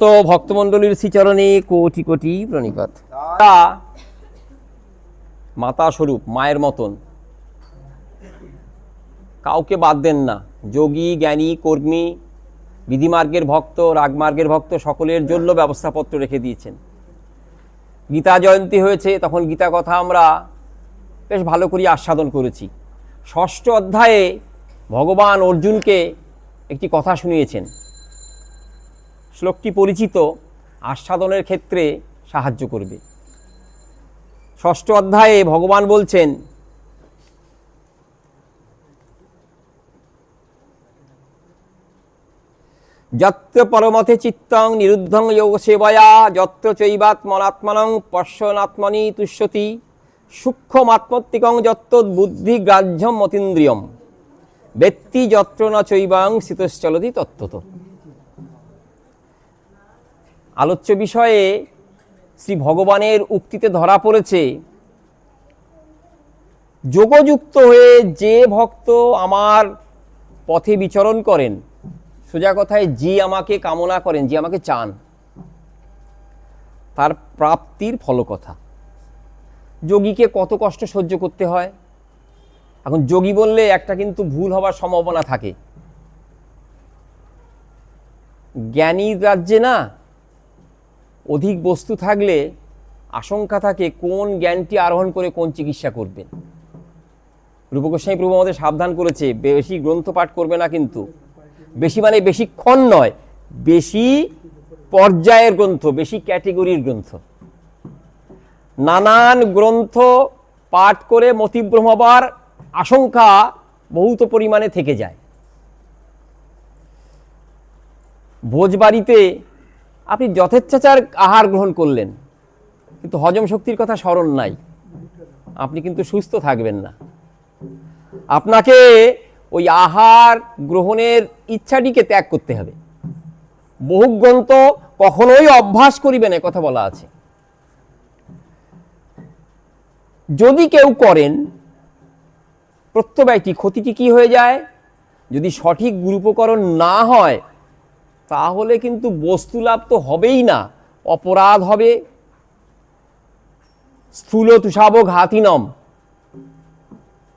তো ভক্তমণ্ডলীর শ্রীচরণে কোটি কোটি প্রণিপাত। মাতা স্বরূপ, মায়ের মতন, কাউকে বাদ দেন না। যোগী, জ্ঞানী, কর্মী, বিধিমার্গের ভক্ত, রাগমার্গের ভক্ত সকলের জন্য ব্যবস্থাপত্র রেখে দিয়েছেন। গীতা জয়ন্তী হয়েছে, তখন গীতা কথা আমরা বেশ ভালো করে আস্বাদন করেছি। ষষ্ঠ অধ্যায়ে ভগবান অর্জুনকে একটি কথা শুনিয়েছেন। শ্লোকটি পরিচিত, আস্বাদনের ক্ষেত্রে সাহায্য করবে। ষষ্ঠ অধ্যায়ে ভগবান বলছেন, যত্র পরমথে চিত্তং নিরুদ্ধং যোগ সেবয়া যত্র চৈবাত্মনাত্মনং পশ্যনাত্মনি তুষ্যতি সূক্ষ্মাত্মত্তিকং যত্র বুদ্ধিগ্রাহ্যম মতীন্দ্রিয়ম ব্যক্তি যত্র ন চৈবাং স্থিতশ্চলতি তত্ত্বত। আলোচ্য বিষয়ে শ্রী ভগবানের উক্তিতে ধরা পড়েছে, যোগযুক্ত হয়ে যে ভক্ত আমার পথে বিচরণ করেন, সোজা কথায় যে আমাকে কামনা করেন, যে আমাকে চান, তার প্রাপ্তির ফলকথা। যোগীকে কত কষ্ট সহ্য করতে হয়। এখন যোগী বললে একটা কিন্তু ভুল হবার সম্ভাবনা থাকে। জ্ঞানীর রাজ্যে না অধিক বস্তু থাকলে আশঙ্কা থাকে কোন জ্ঞানটি আরোহণ করে কোন চিকিৎসা করবেন। রূপ গোস্বামী প্রভু আমাদের সাবধান করেছে, বেশি গ্রন্থ পাঠ করবে না, কিন্তু বেশি মানে বেশিক্ষণ নয়, বেশি পর্যায়ের গ্রন্থ, বেশি ক্যাটেগরির গ্রন্থ। নানান গ্রন্থ পাঠ করে মতিভ্রম হবার আশঙ্কা বহুত পরিমাণে থেকে যায়। ভোজবাড়িতে আপনি যথেচ্ছাচার আহার গ্রহণ করলেন, কিন্তু হজম শক্তির কথা স্মরণ নাই, আপনি কিন্তু সুস্থ থাকবেন না। আপনাকে ওই আহার গ্রহণের ইচ্ছাটিকে ত্যাগ করতে হবে। বহু গ্রন্থ কখনোই অভ্যাস করিবে না, কথা বলা আছে। যদি কেউ করেন, প্রত্যয়টি ক্ষতিটি কি হয়ে যায়? যদি সঠিক গুরুপকরণ না হয়, তাহলে কিন্তু বস্তু লাভ তো হবেই না, অপরাধ হবে। স্থূল তুষাব ঘাতিনম,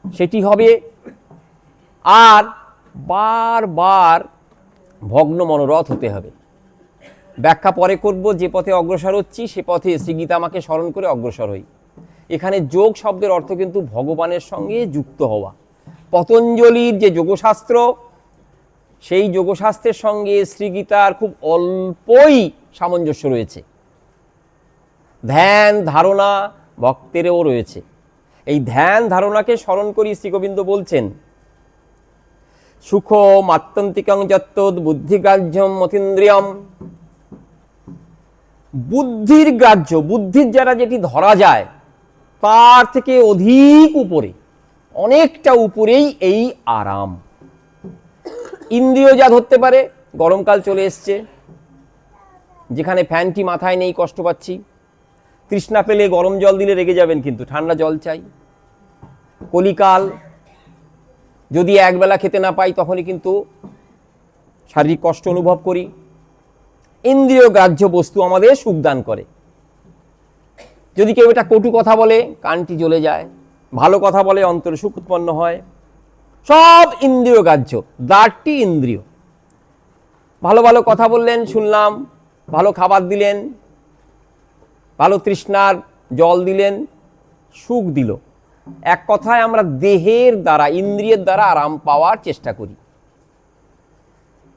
সেটি হবে। আর বারবার ভগ্ন মনোরথ হতে হবে। ব্যাখ্যা পরে করব। যে পথে অগ্রসর হচ্ছি সে পথে শ্রীগীতা আমাকে স্মরণ করে অগ্রসর হই। এখানে যোগ শব্দের অর্থ কিন্তু ভগবানের সঙ্গে যুক্ত হওয়া। পতঞ্জলির যে যোগশাস্ত্র, সেই যোগশাস্ত্রের সঙ্গে শ্রীগীতার খুব অল্পই সামঞ্জস্য রয়েছে। ধ্যান ধারণা ভক্তেরও রয়েছে। এই ধ্যান ধারণাকে স্মরণ করি শ্রীগোবিন্দ বলছেন, সুখ মাত্যন্তিকং যত্তদ বুদ্ধিগ্রাহ্যম মতীন্দ্রিয়ম। বুদ্ধির গ্রাহ্য, বুদ্ধির দ্বারা যেটি ধরা যায় তার থেকে অধিক উপরে, অনেকটা উপরেই এই আরাম। ইন্দ্রিয় যা ধরতে পারে, গরমকাল চলে এসছে, যেখানে ফ্যানটি মাথায় নেই কষ্ট পাচ্ছি, তৃষ্ণা পেলে গরম জল দিলে রেগে যাবেন, কিন্তু ঠান্ডা জল চাই। কলিকাল, যদি একবেলা খেতে না পাই তখনই কিন্তু শারীরিক কষ্ট অনুভব করি। ইন্দ্রিয় গ্রাহ্য বস্তু আমাদের সুখ দান করে। যদি কেউ এটা কটু কথা বলে, কানটি জ্বলে যায়। ভালো কথা বলে, অন্তরে সুখ উৎপন্ন হয়। সব ইন্দ্রিয় গ্রাহ্য, দ্বারটি ইন্দ্রিয়। ভালো ভালো কথা বললেন, শুনলাম, ভালো খাবার দিলেন, ভালো তৃষ্ণার জল দিলেন, সুখ দিল। এক কথায় আমরা দেহের দ্বারা, ইন্দ্রিয়ের দ্বারা আরাম পাওয়ার চেষ্টা করি।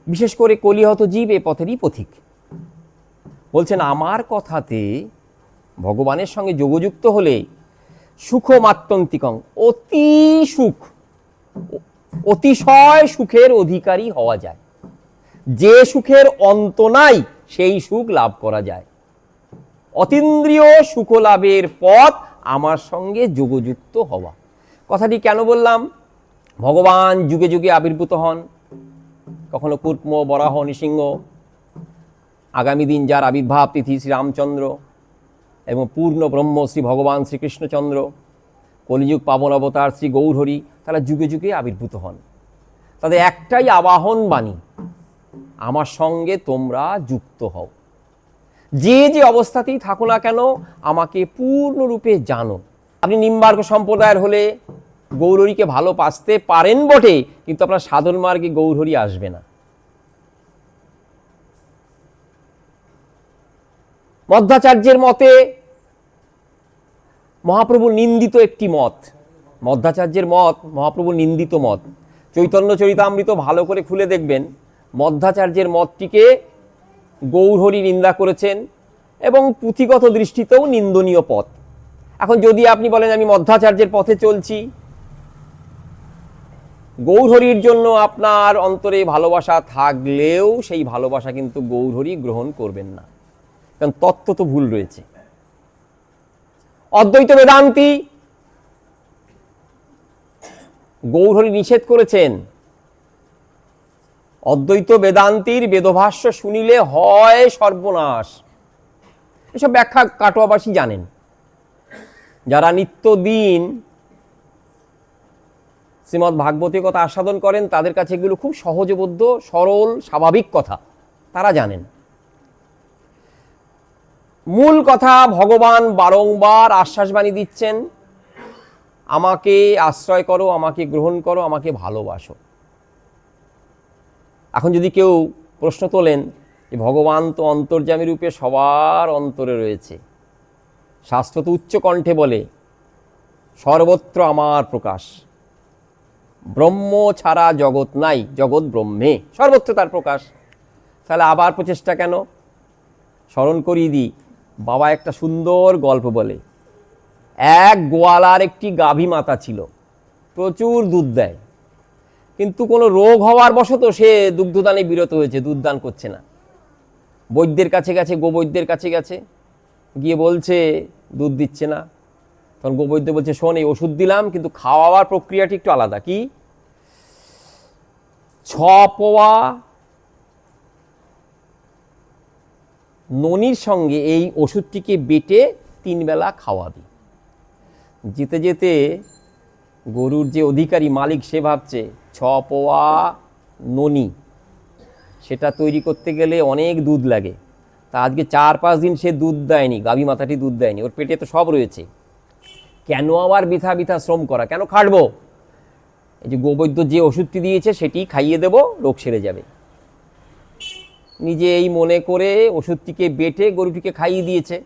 বিশেষ করে কলিহত জীব এ পথেরই পথিক। বলছেন, আমার কথাতে ভগবানের সঙ্গে যোগযুক্ত হলে সুখমাত্যন্তিকং, অতি সুখ, অতিশয় সুখের অধিকারী হওয়া যায়। যে সুখের অন্ত নাই সেই সুখ লাভ করা যায়। অতীন্দ্রিয় সুখ লাভের পথ আমার সঙ্গে যোগযুক্ত হওয়া। কথাটি কেন বললাম? ভগবান যুগে যুগে আবির্ভূত হন, কখনো কুর্ম, বরাহ, নৃসিংহ। আগামী দিন যার আবির্ভাব তিথি শ্রীরামচন্দ্র, এবং পূর্ণ ব্রহ্ম শ্রী ভগবান শ্রীকৃষ্ণচন্দ্র, কলিযুগ পাবন অবতার শ্রী গৌরহরি, তারা যুগে যুগে আবির্ভূত হন। তাদের একটাই আবাহন বাণী, আমার সঙ্গে তোমরা যুক্ত হও। যে যে অবস্থাতেই থাকো না কেন আমাকে পূর্ণরূপে জানো। আপনি নিম্বার্ক সম্প্রদায়ের হলে গৌরহরিকে ভালোবাসতে পারেন বটে, কিন্তু আপনার সাধন মার্গে গৌরহরি আসবে না। মধ্বাচার্যের মতে মহাপ্রভু নিন্দিত একটি মত, মধ্বাচার্যের মত মহাপ্রভু নিন্দিত মত। চৈতন্য চরিতামৃত ভালো করে খুলে দেখবেন, মধ্বাচার্যের মতটিকে গৌরহরি নিন্দা করেছেন এবং পুঁথিগত দৃষ্টিতেও নিন্দনীয় পথ। এখন যদি আপনি বলেন আমি মধ্বাচার্যের পথে চলছি, গৌরহরির জন্য আপনার অন্তরে ভালোবাসা থাকলেও সেই ভালোবাসা কিন্তু গৌরহরি গ্রহণ করবেন না, কারণ তত্ত্ব তো ভুল রয়েছে। অদ্বৈত বেদান্তি গৌরহরি নিষেধ করেছেন, অদ্বৈত বেদান্তির বেদভাষ্য শুনিলে হয় সর্বনাশ। এসব ব্যাখ্যা কাটোয়াবাসী জানেন। যারা নিত্যদিন শ্রীমদ্ ভাগবতী কথা আস্বাদন করেন তাদের কাছে এগুলো খুব সহজবোধ্য, সরল, স্বাভাবিক কথা, তারা জানেন। মূল কথা, ভগবান বারংবার আশ্বাসবাণী দিচ্ছেন, আমাকে আশ্রয় করো, আমাকে গ্রহণ করো, আমাকে ভালোবাসো। এখন যদি কেউ প্রশ্ন তোলেন যে ভগবান তো অন্তর্যামী রূপে সবার অন্তরে রয়েছে, শাস্ত্র তো উচ্চ কণ্ঠে বলে সর্বত্র আমার প্রকাশ, ব্রহ্ম ছাড়া জগৎ নাই, জগৎ ব্রহ্মে, সর্বত্র তার প্রকাশ, তাহলে আবার প্রচেষ্টা কেন? স্মরণ করিয়ে দিই, বাবা একটা সুন্দর গল্প বলে। এক গোয়ালার একটি গাভী মাতা ছিল, প্রচুর দুধ দেয়, কিন্তু কোনো রোগ হওয়ার বশত সে দুগ্ধদানে বিরত হয়েছে, দুধ দান করছে না। বৈদ্যের কাছে গেছে, গোবৈদ্যের কাছে গেছে, গিয়ে বলছে দুধ দিচ্ছে না। তখন গোবৈদ্য বলছে, শোন, এই ওষুধ দিলাম, কিন্তু খাওয়াবার প্রক্রিয়াটি একটু আলাদা। কি? 6 পোয়া ননির সঙ্গে এই ওষুধটিকে বেটে 3 বেলা খাওয়াবি। যেতে যেতে গরুর যে অধিকারী মালিক সে ভাবছে 6 পোয়া ননি, সেটা তৈরি করতে গেলে অনেক দুধ লাগে, তা আজকে 4-5 দিন সে দুধ দেয়নি, গাভী মাতাটি দুধ দেয়নি, ওর পেটে তো সব রয়েছে, কেন আবার বৃথা বৃথা শ্রম করা, কেন খাটবো? এই যে গোবৈদ্য যে ওষুধটি দিয়েছে সেটি খাইয়ে দেব, রোগ সেরে যাবে। নিজে এই মনে করে ওষুধটিকে বেটে গরুটিকে খাইয়ে দিয়েছে,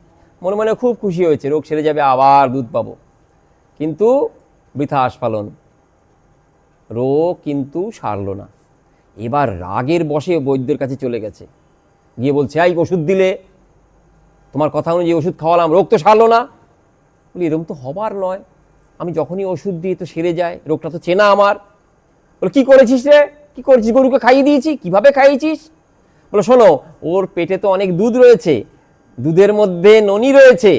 মনে মনে খুব খুশি হয়েছে, রোগ সেরে যাবে, আবার দুধ পাবো। কিন্তু বৃথা আস্ফালন, রোগ কিন্তু সারল না। এবার রাগের বশে বৈদ্যের কাছে চলে গেছে, গিয়ে বলছে, এই ওষুধ দিলে, তোমার কথা অনুযায়ী ওষুধ খাওয়ালাম, রোগ তো সারলো না। বলি, এরকম তো হবার নয়, আমি যখনই ওষুধ দিই তো সেরে যায়, রোগটা তো চেনা আমার। বলে, কি করেছিস রে? কি করেছিস? গরুকে খাইয়ে দিয়েছি। কিভাবে খাইয়েছিস? বলে, শোনো, ওর পেটে তো অনেক দুধ রয়েছে, দুধের মধ্যে ননি রয়েছে,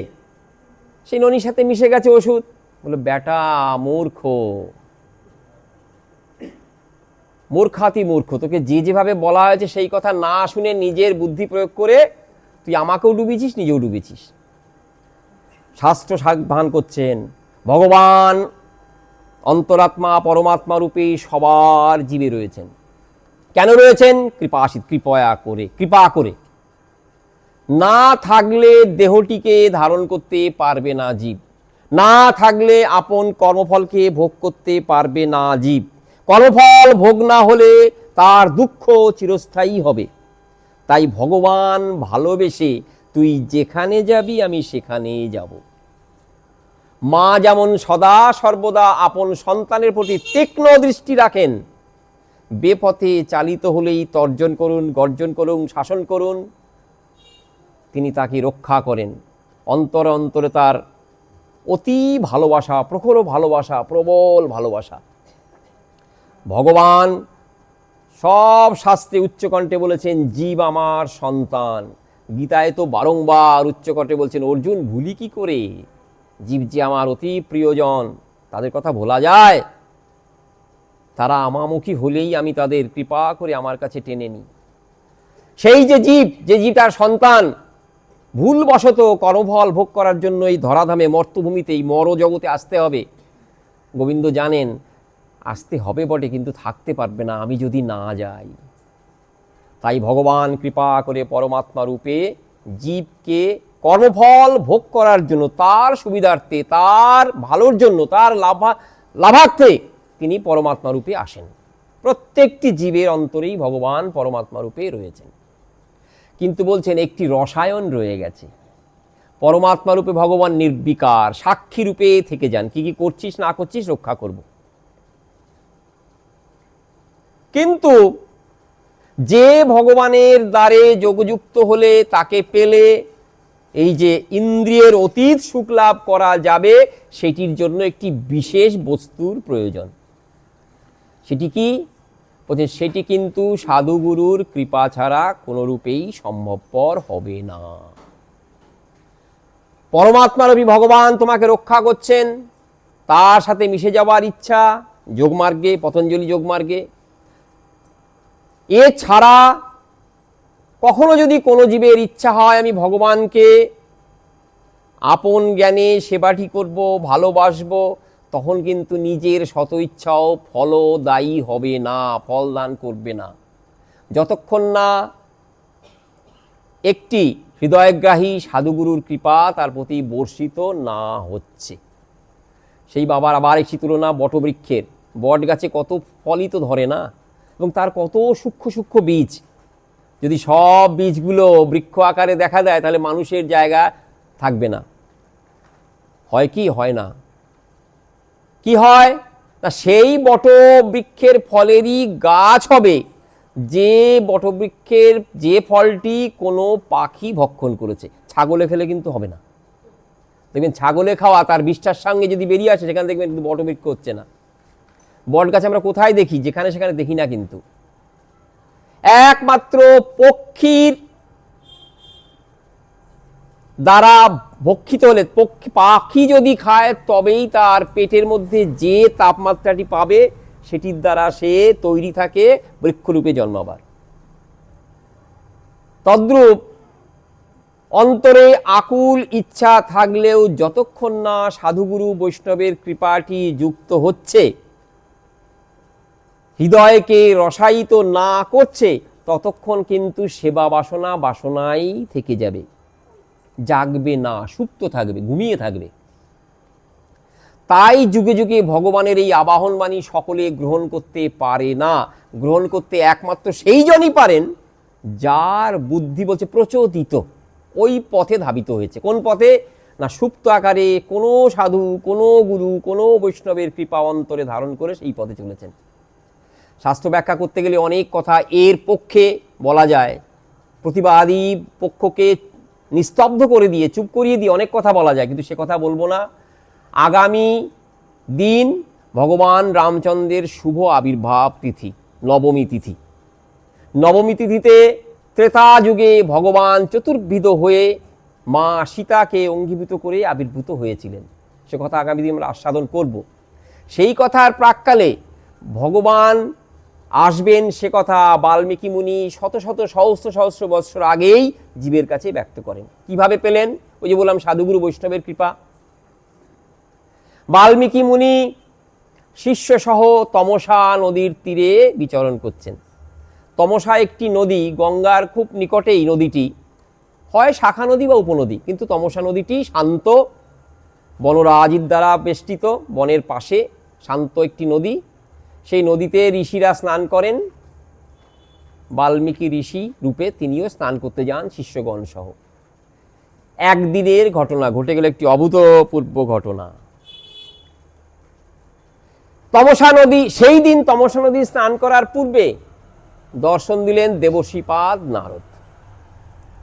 সেই ননির সাথে মিশে গেছে ওষুধ। বলে, বেটা মূর্খ, মূর্খাতি মূর্খ, তোকে যে যেভাবে বলা হয়েছে সেই কথা না শুনে নিজের বুদ্ধি প্রয়োগ করে তুই আমাকেও ডুবিয়েছিস, নিজেও ডুবেছিস। শাস্ত্র সাবধান করছেন, ভগবান অন্তরাত্মা পরমাত্মা রূপে সবার জীবে রয়েছেন। কেন রয়েছেন? কৃপা করে। না থাকলে দেহটিকে ধারণ করতে পারবে না জীব, না থাকলে আপন কর্মফলকে ভোগ করতে পারবে না জীব, কর্মফল ভোগ না হলে তার দুঃখ চিরস্থায়ী হবে। তাই ভগবান ভালোবেসে, তুই যেখানে যাবি আমি সেখানে যাব। মা যেমন সদা সর্বদা আপন সন্তানের প্রতি তীক্ষ্ণ দৃষ্টি রাখেন, বেপথে চালিত হলেই তর্জন করুন, গর্জন করুন, শাসন করুন, তিনি তাকে রক্ষা করেন। অন্তরে অন্তরে তার অতি ভালোবাসা, প্রখর ভালোবাসা, প্রবল ভালোবাসা। ভগবান সব শাস্ত্রে উচ্চকণ্ঠে বলেছেন, জীব আমার সন্তান। গীতায় তো বারংবার উচ্চকণ্ঠে বলছেন, অর্জুন ভুলি কি করে, জীব যে আমার অতি প্রিয়জন, তাদের কথা ভোলা যায়? তারা আমামুখী হলেই আমি তাদের কৃপা করে আমার কাছে টেনে নিই। সেই যে জীব তার সন্তান, ভুলবশত কর্মফল ভোগ করার জন্য এই ধরাধামে মর্তভূমিতে, এই মর জগতে আসতে হবে। গোবিন্দ জানেন আসতে হবে বটে, কিন্তু থাকতে পারবে না আমি যদি না যাই। তাই ভগবান কৃপা করে পরমাত্মা রূপে জীবকে কর্মফল ভোগ করার জন্য, তার সুবিধার্থে, তার ভালোর জন্য, তার লাভার্থে তিনি পরমাত্মা রূপে আসেন। প্রত্যেকটি জীবের অন্তরেই ভগবান পরমাত্মা রূপে রয়েছেন। কিন্তু বলছেন একটি রসায়ন রয়ে গেছে। পরমাত্মা রূপে ভগবান নির্বিকার, সাক্ষী রূপে থেকে যান, কি কি করছিস না করছিস রক্ষা করব। কিন্তু যে ভগবানের দ্বারে যোগযুক্ত হলে, তাকে পেলে এই যে ইন্দ্রিয়ের অতীত সুখ লাভ করা যাবে, সেটির জন্য একটি বিশেষ বস্তুর প্রয়োজন। সেটি কি? বলছে সেটি কিন্তু সাধুগুরুর কৃপা ছাড়া কোনোরূপেই সম্ভবপর হবে না। পরমাত্মারূপী ভগবান তোমাকে রক্ষা করছেন, তার সাথে মিশে যাওয়ার ইচ্ছা যোগমার্গে, পতঞ্জলি যোগমার্গে। এছাড়া কখনো যদি কোনো জীবের ইচ্ছা হয় আমি ভগবানকে আপন জ্ঞানে সেবাটি করব, ভালোবাসবো, তখন কিন্তু নিজের শত ইচ্ছাও ফলদায়ী হবে না, ফল দান করবে না, যতক্ষণ না একটি হৃদয়গ্রাহী সাধুগুরুর কৃপা তার প্রতি বর্ষিত না হচ্ছে। সেই বাবার আবার একটি তুলনা বটবৃক্ষের। বট গাছে কত ফলই তো ধরে না, এবং তার কত সূক্ষ্ম সূক্ষ্ম বীজ। যদি সব বীজগুলো বৃক্ষ আকারে দেখা দেয়, তাহলে মানুষের জায়গা থাকবে না। হয় কি? হয় না। কি হয় না, সেই বটবৃক্ষের ফলেরই গাছ হবে, যে বটবৃক্ষের যে ফলটি কোনো পাখি ভক্ষণ করেছে। ছাগলে খেলে কিন্তু হবে না। দেখবেন ছাগলে খাওয়া তার বিষ্ঠার সঙ্গে যদি বেরিয়ে আসে, সেখানে দেখবেন কিন্তু বটবৃক্ষ হচ্ছে না। বট গাছ আমরা কোথায় দেখি? যেখানে সেখানে দেখি না। কিন্তু একমাত্র পক্ষীর দ্বারা ভক্ষিত হলে, পাখি যদি খায়, তবেই তার পেটের মধ্যে যে তাপমাত্রাটি পাবে, সেটির দ্বারা সে তৈরি থাকে বৃক্ষরূপে জন্মাবার। তদ্রূপ অন্তরে আকুল ইচ্ছা থাকলেও যতক্ষণ না সাধুগুরু বৈষ্ণবের কৃপাটি যুক্ত হচ্ছে, হৃদয়কে রসায়িত না করছে, ততক্ষণ কিন্তু সেবা বাসনা বাসনাই থেকে যাবে, জাগবে না, সুপ্ত থাকবে, ঘুমিয়ে থাকবে। তাই যুগে যুগে ভগবানের এই আবাহনবাণী সকলে গ্রহণ করতে পারে না। গ্রহণ করতে একমাত্র সেই জনই পারেন যার বুদ্ধি বলছে প্রচোদিত, ওই পথে ধাবিত হয়েছে। কোন পথে? না, সুপ্ত আকারে কোনো সাধু, কোনো গুরু, কোনো বৈষ্ণবের কৃপা অন্তরে ধারণ করে সেই পথে চলেছেন। শাস্ত্র ব্যাখ্যা করতে গেলে অনেক কথা এর পক্ষে বলা যায়, প্রতিবাদী পক্ষকে নিস্তব্ধ করে দিয়ে, চুপ করিয়ে দিয়ে অনেক কথা বলা যায়, কিন্তু সে কথা বলবো না। আগামী দিন ভগবান রামচন্দ্রের শুভ আবির্ভাব তিথি, নবমী তিথি। নবমী তিথিতে ত্রেতা যুগে ভগবান চতুর্বিধ হয়ে মা সীতাকে অঙ্গীভূত করে আবির্ভূত হয়েছিলেন। সে কথা আগামী দিন আমরা আস্বাদন করব। সেই কথার প্রাক্কালে ভগবান আসবেন, সে কথা বাল্মীকি মুনি শত শত সহস্র সহস্র বৎসর আগেই জীবের কাছে ব্যক্ত করেন। কিভাবে পেলেন? ওই যে বললাম, সাধুগুরু বৈষ্ণবের কৃপা। বাল্মীকি মুনি শিষ্যসহ তমসা নদীর তীরে বিচরণ করছেন। তমসা একটি নদী, গঙ্গার খুব নিকটেই নদীটি, হয় শাখা নদী বা উপনদী, কিন্তু তমসা নদীটি শান্ত, বনরাজির দ্বারা বেষ্টিত, বনের পাশে শান্ত একটি নদী। সেই নদীতে ঋষিরা স্নান করেন। বাল্মীকি ঋষি রূপে তিনিও স্নান করতে যান শিষ্যগণ সহ। একদিনের ঘটনা ঘটে গেল, একটি অভূতপূর্ব ঘটনা। তমসা নদী, সেই দিন তমসা নদী স্নান করার পূর্বে দর্শন দিলেন দেবশ্রীপাদ নারদ।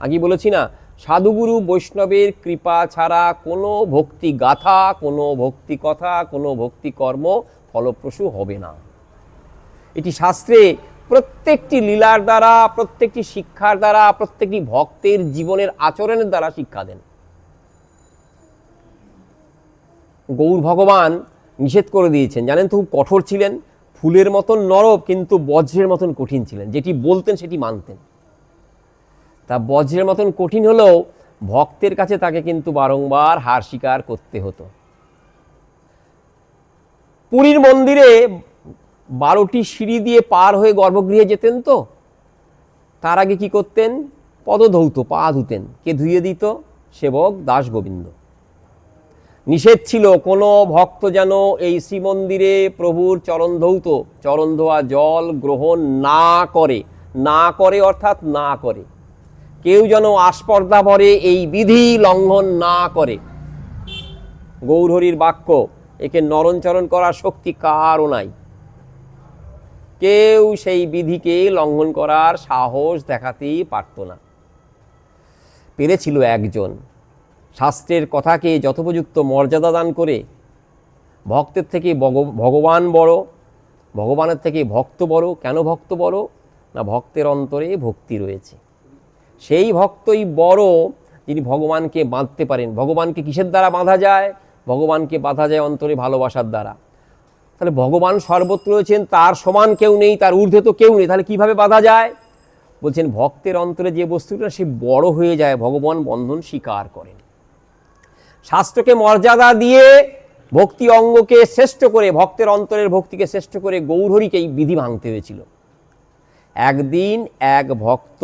আগে বলেছি না, সাধুগুরু বৈষ্ণবের কৃপা ছাড়া কোনো ভক্তি গাথা, কোনো ভক্তি কথা, কোনো ভক্তি কর্ম ফলপ্রসূ হবে না। এটি শাস্ত্রে প্রত্যেকটি লীলার দ্বারা, প্রত্যেকটি শিক্ষার দ্বারা, প্রত্যেকটি ভক্তের জীবনের আচরণের দ্বারা শিক্ষা দেন। গৌর ভগবান নিষেধ করে দিয়েছেন, জানেন তো, খুব কঠোর ছিলেন, ফুলের মতন নরম কিন্তু বজ্রের মতন কঠিন ছিলেন। যেটি বলতেন সেটি মানতেন। তা বজ্রের মতন কঠিন হলেও ভক্তের কাছে তাকে কিন্তু বারংবার হার স্বীকার করতে হতো। পুরীর মন্দিরে 12টি সিঁড়ি দিয়ে পার হয়ে গর্ভগৃহে যেতেন। তো তার আগে কি করতেন? পদধৌত, পা ধুতেন। কে ধুয়ে দিত? সেবক দাস গোবিন্দ। নিষেধ ছিল কোনো ভক্ত যেন এই শ্রীমন্দিরে প্রভুর চরণ ধোয়া জল গ্রহণ না করে অর্থাৎ না করে। কেউ যেন আস্পর্ধা ভরে এই বিধি লঙ্ঘন না করে। গৌরহরির বাক্য, একে নরণচরণ করার শক্তি কারও নাই। কেউ সেই বিধিকে লঙ্ঘন করার সাহস দেখাতেই পারত না। পেরেছিল একজন, শাস্ত্রের কথাকে যথোপযুক্ত মর্যাদা দান করে। ভক্তের থেকে ভগবান বড়, ভগবানের থেকে ভক্ত বড়। কেন ভক্ত বড়? না, ভক্তের অন্তরে ভক্তি রয়েছে। সেই ভক্তই বড় যিনি ভগবানকে বাঁধতে পারেন। ভগবানকে কিসের দ্বারা বাঁধা যায়? ভগবানকে বাঁধা যায় অন্তরে ভালোবাসার দ্বারা। তাহলে ভগবান সর্বত্র রয়েছেন, তার সমান কেউ নেই, তার ঊর্ধ্বে তো কেউ নেই, তাহলে কিভাবে বাঁধা যায়? বলছেন ভক্তের অন্তরে যে বস্তুটা সে বড় হয়ে যায়, ভগবান বন্ধন স্বীকার করেন। শাস্ত্রকে মর্যাদা দিয়ে ভক্তি অঙ্গকে শ্রেষ্ঠ করে, ভক্তের অন্তরের ভক্তিকে শ্রেষ্ঠ করে গৌরহরিকে এই বিধি ভাঙতে হয়েছিল। একদিন এক ভক্ত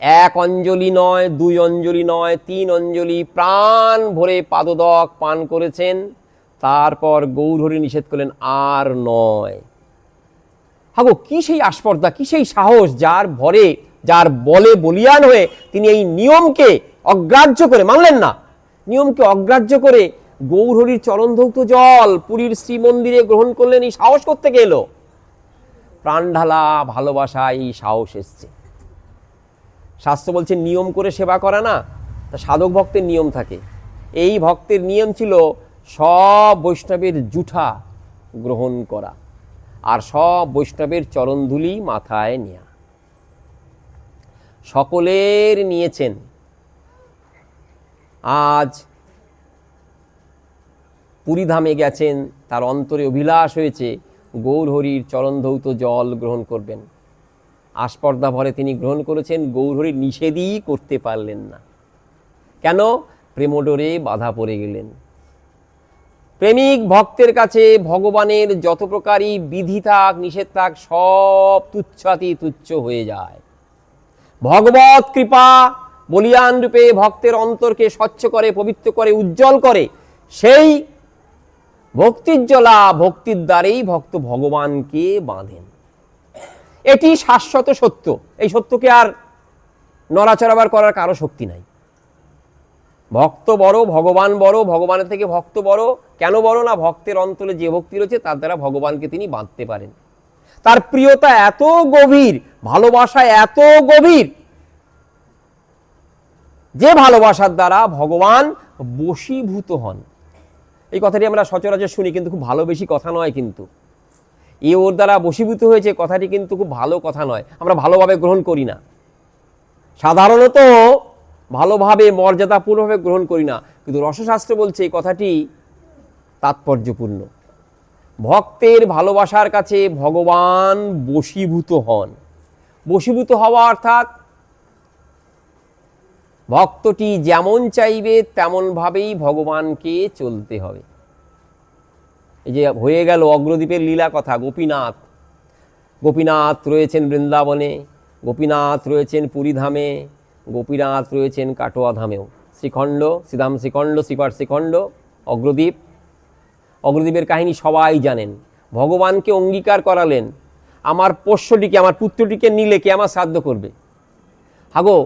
1 অঞ্জলি নয়, 2 অঞ্জলি নয়, 3 অঞ্জলি প্রাণ ভরে পাদদক পান করেছেন। তারপর গৌরহরি নিষেধ করলেন, আর নয়। হাগো, কি সেই আস্পর্ধা, কি সেই সাহস, যার বলে বলিয়ান হয়ে তিনি এই নিয়মকে অগ্রাহ্য করে, মানলেন না, নিয়মকে অগ্রাহ্য করে গৌরহরির চরণধৌত জল পুরীর শ্রীমন্দিরে গ্রহণ করলেন। এই সাহস করতে গেল, প্রাণ ঢালা ভালোবাসা, এই সাহস এসছে। শাস্ত্র বলছে নিয়ম করে সেবা করা না, তা সাধক ভক্তের নিয়ম থাকে। এই ভক্তের নিয়ম ছিল সব বৈষ্ণবের জুঠা গ্রহণ করা আর সব বৈষ্ণবের চরণধুলি মাথায় নেয়া। সকলের নিয়েছেন। আজ পুরীধামে গেছেন, তার অন্তরে অভিলাষ হয়েছে গৌরহরির চরণধৌত জল গ্রহণ করবেন। আস্পর্ধা ভরে তিনি গ্রহণ করেছেন, গৌরহরি নিষেধই করতে পারলেন না। কেন? প্রেমডোরে বাধা পড়ে গেলেন। প্রেমিক ভক্তের কাছে ভগবানের যত প্রকারই বিধি থাক নিষেধ থাক সব তুচ্ছাতি তুচ্ছ হয়ে যায়। ভগবত কৃপা বলিয়ান রূপে ভক্তের অন্তরকে স্বচ্ছ করে, পবিত্র করে, উজ্জ্বল করে। সেই ভক্তির জ্বলা ভক্তির দ্বারেই ভক্ত ভগবানকে বাঁধেন। এটি শাশ্বত সত্য। এই সত্যকে আর নড়াচড়াবার করার কারো শক্তি নাই। ভক্ত বড়, ভগবান বড়, ভগবানের থেকে ভক্ত বড়। কেন বড়? না, ভক্তের অন্তরে যে ভক্তি রয়েছে তার দ্বারা ভগবানকে তিনি বাঁধতে পারেন। তার প্রিয়তা এত গভীর, ভালোবাসা এত গভীর, যে ভালোবাসার দ্বারা ভগবান বশীভূত হন। এই কথাটি আমরা সচরাচর শুনি, কিন্তু খুব ভালোবেসি কথা নয়। কিন্তু এ ওর দ্বারা বশীভূত হয়েছে কথাটি কিন্তু খুব ভালো কথা নয়, আমরা ভালোভাবে গ্রহণ করি না। সাধারণত ভালোভাবে মর্যাদাপূর্ণভাবে গ্রহণ করি না, কিন্তু রসশাস্ত্র বলছে এই কথাটি তাৎপর্যপূর্ণ। ভক্তের ভালোবাসার কাছে ভগবান বশীভূত হন। বশীভূত হওয়া অর্থাৎ ভক্তটি যেমন চাইবে তেমনভাবেই ভগবানকে চলতে হবে। এই যে হয়ে গেল অগ্রদ্বীপের লীলা কথা, গোপীনাথ রয়েছেন বৃন্দাবনে, গোপীনাথ রয়েছেন পুরীধামে, গোপীনাথ রয়েছেন কাটোয়া ধামেও। শ্রীখণ্ড, শ্রীধাম শ্রীখণ্ড, শ্রীপাঠ শ্রীখণ্ড, অগ্রদ্বীপের কাহিনী সবাই জানেন। ভগবানকে অঙ্গীকার করালেন, আমার পোষ্যটিকে, আমার পুত্রটিকে নিলে কে আমার শ্রাদ্ধ করবে? হাগো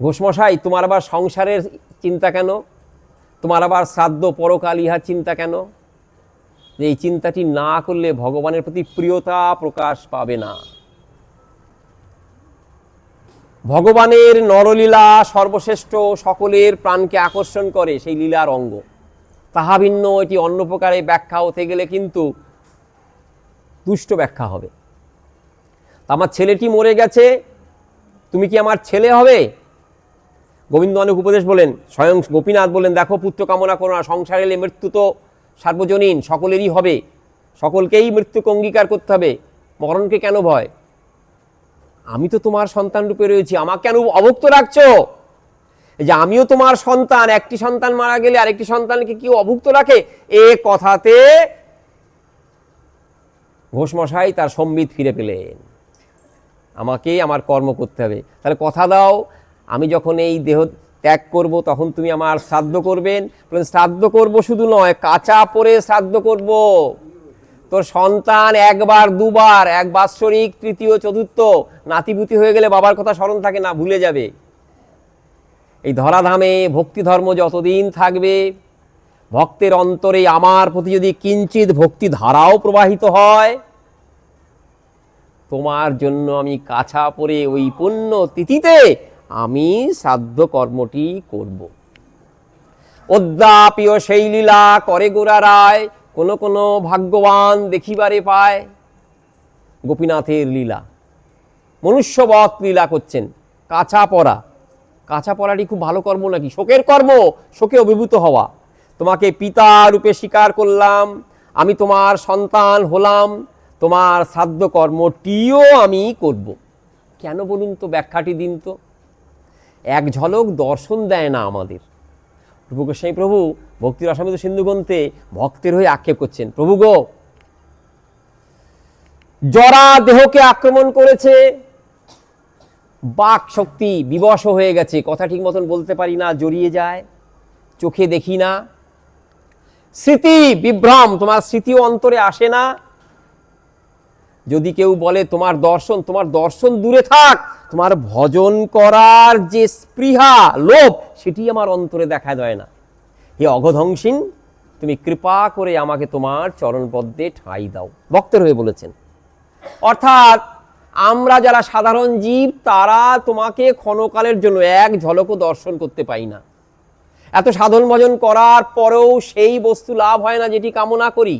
ঘোষমশাই, তোমার আবার সংসারের চিন্তা কেন? তোমার আবার শ্রাদ্ধ পরকাল ইহার চিন্তা কেন? যে এই চিন্তাটি না করলে ভগবানের প্রতি প্রিয়তা প্রকাশ পাবে না। ভগবানের নরলীলা সর্বশ্রেষ্ঠ, সকলের প্রাণকে আকর্ষণ করে, সেই লীলার অঙ্গ। তাহা ভিন্ন এটি অন্য প্রকারে ব্যাখ্যা হতে গেলে কিন্তু দুষ্ট ব্যাখ্যা হবে। আমার ছেলেটি মরে গেছে, তুমি কি আমার ছেলে হবে? গোবিন্দ অনেক উপদেশ বলেন, স্বয়ং গোপীনাথ বলেন, দেখো পুত্র কামনা করো না, সংসার এলে মৃত্যু তো সার্বজনীন, সকলেরই হবে, সকলকেই মৃত্যুকে অঙ্গীকার করতে হবে, মরণকে কেন ভয়? আমি তো তোমার সন্তান রূপে রয়েছি, আমাকে কেন অভুক্ত রাখছো? এই যে আমিও তোমার সন্তান, একটি সন্তান মারা গেলে আরেকটি সন্তানকে কেউ অভুক্ত রাখে? এ কথাতে ঘোষমশাই তার সম্বিত ফিরে পেলেন। আমাকে আমার কর্ম করতে হবে। তাহলে কথা দাও, আমি যখন এই দেহ ত্যাগ করব তখন তুমি আমার শ্রাদ্ধ করবেন। শ্রাদ্ধ করব শুধু নয়, কাঁচা পরে শ্রাদ্ধ করব। তোর সন্তান একবার দুবার, এক বাৎসরিক, তৃতীয়, চতুর্থ নাতিপুতি হয়ে গেলে বাবার কথা স্মরণ থাকে না, ভুলে যাবে। এই ধরাধামে ভক্তি ধর্ম যতদিন থাকবে, ভক্তের অন্তরে আমার প্রতি যদি কিঞ্চিত ভক্তি ধারাও প্রবাহিত হয়, তোমার জন্য আমি কাছা পরে ওই পুণ্য তিথিতে আমি শ্রাদ্ধ কর্মটি করব। অদ্যাপিও সেই লীলা করে গোরা রায়, কোন কোন ভাগ্যবান দেখিবারে পায়। গোপীনাথের লীলা, মনুষ্যবৎ লীলা করছেন। কাছা পরা, কাছা পরাটি খুব ভালো কর্ম নাকি? শোকের কর্ম, শোকে অভিভূত হওয়া। তোমাকে পিতা রূপে স্বীকার করলাম, আমি তোমার সন্তান হলাম, তোমার শ্রাদ্ধ কর্মটিও আমি করব। কেন বলুন তো, ব্যাখ্যাটি দিন তো। এক ঝলক দর্শন দেয় না আমাদের। রূপ গোস্বামী প্রভু ভক্তি রসামৃত সিন্ধু গ্রন্থে ভক্তের হয়ে আক্ষেপ করছেন, প্রভু গো, জরা দেহকে আক্রমণ করেছে, বাক শক্তি বিবশ হয়ে গেছে, কথা ঠিক মতন বলতে পারি না, জড়িয়ে যায়, চোখে দেখি না, স্মৃতি বিভ্রম, তোমার স্মৃতিও অন্তরে আসে না। যদি কেউ বলে তোমার দর্শন, তোমার দর্শন দূরে থাক, তোমার ভজন করার যে স্পৃহা, লোভ, সেটি আমার অন্তরে দেখা দেয় না। হে অঘধ্বংসিন, তুমি কৃপা করে আমাকে তোমার চরণপদ্মে ঠাঁই দাও, ভক্তের হয়ে বলেছেন। অর্থাৎ আমরা যারা সাধারণ জীব, তারা তোমাকে ক্ষণকালের জন্য এক ঝলকও দর্শন করতে পাই না। এত সাধন ভজন করার পরেও সেই বস্তু লাভ হয় না যেটি কামনা করি।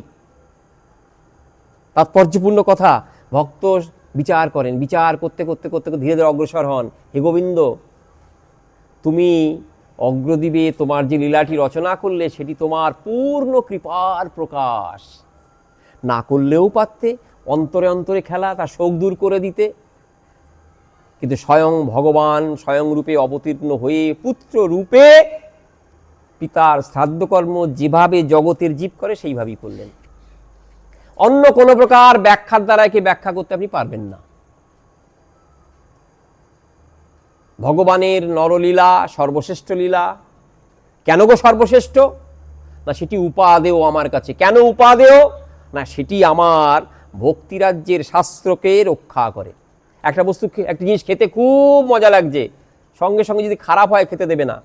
তাৎপর্যপূর্ণ কথা, ভক্ত বিচার করেন, বিচার করতে করতে করতে ধীরে ধীরে অগ্রসর হন। হে গোবিন্দ, তুমি অগ্রদীপে তোমার যে লীলাটি রচনা করলে, সেটি তোমার পূর্ণ কৃপার প্রকাশ। না করলেও পারতে, অন্তরে অন্তরে খেলা, তার শোক দূর করে দিতে। কিন্তু স্বয়ং ভগবান স্বয়ং রূপে অবতীর্ণ হয়ে পুত্র রূপে পিতার শ্রাদ্ধকর্ম যেভাবে জগতের জীব করে সেইভাবেই করলেন। অন্য কোনো প্রকার ব্যাখ্যার দ্বারা একে ব্যাখ্যা করতে আপনি পারবেন না। ভগবানের নরলীলা সর্বশ্রেষ্ঠ লীলা। কেন গো সর্বশ্রেষ্ঠ? না সেটি উপাদেয় আমার কাছে। কেন উপাদেয়? না সেটি আমার ভক্তিরাজ্যের শাস্ত্রকে রক্ষা করে। একটা বস্তু, একটা জিনিস খেতে খুব মজা লাগছে, সঙ্গে সঙ্গে যদি খারাপ হয় খেতে দেবে না।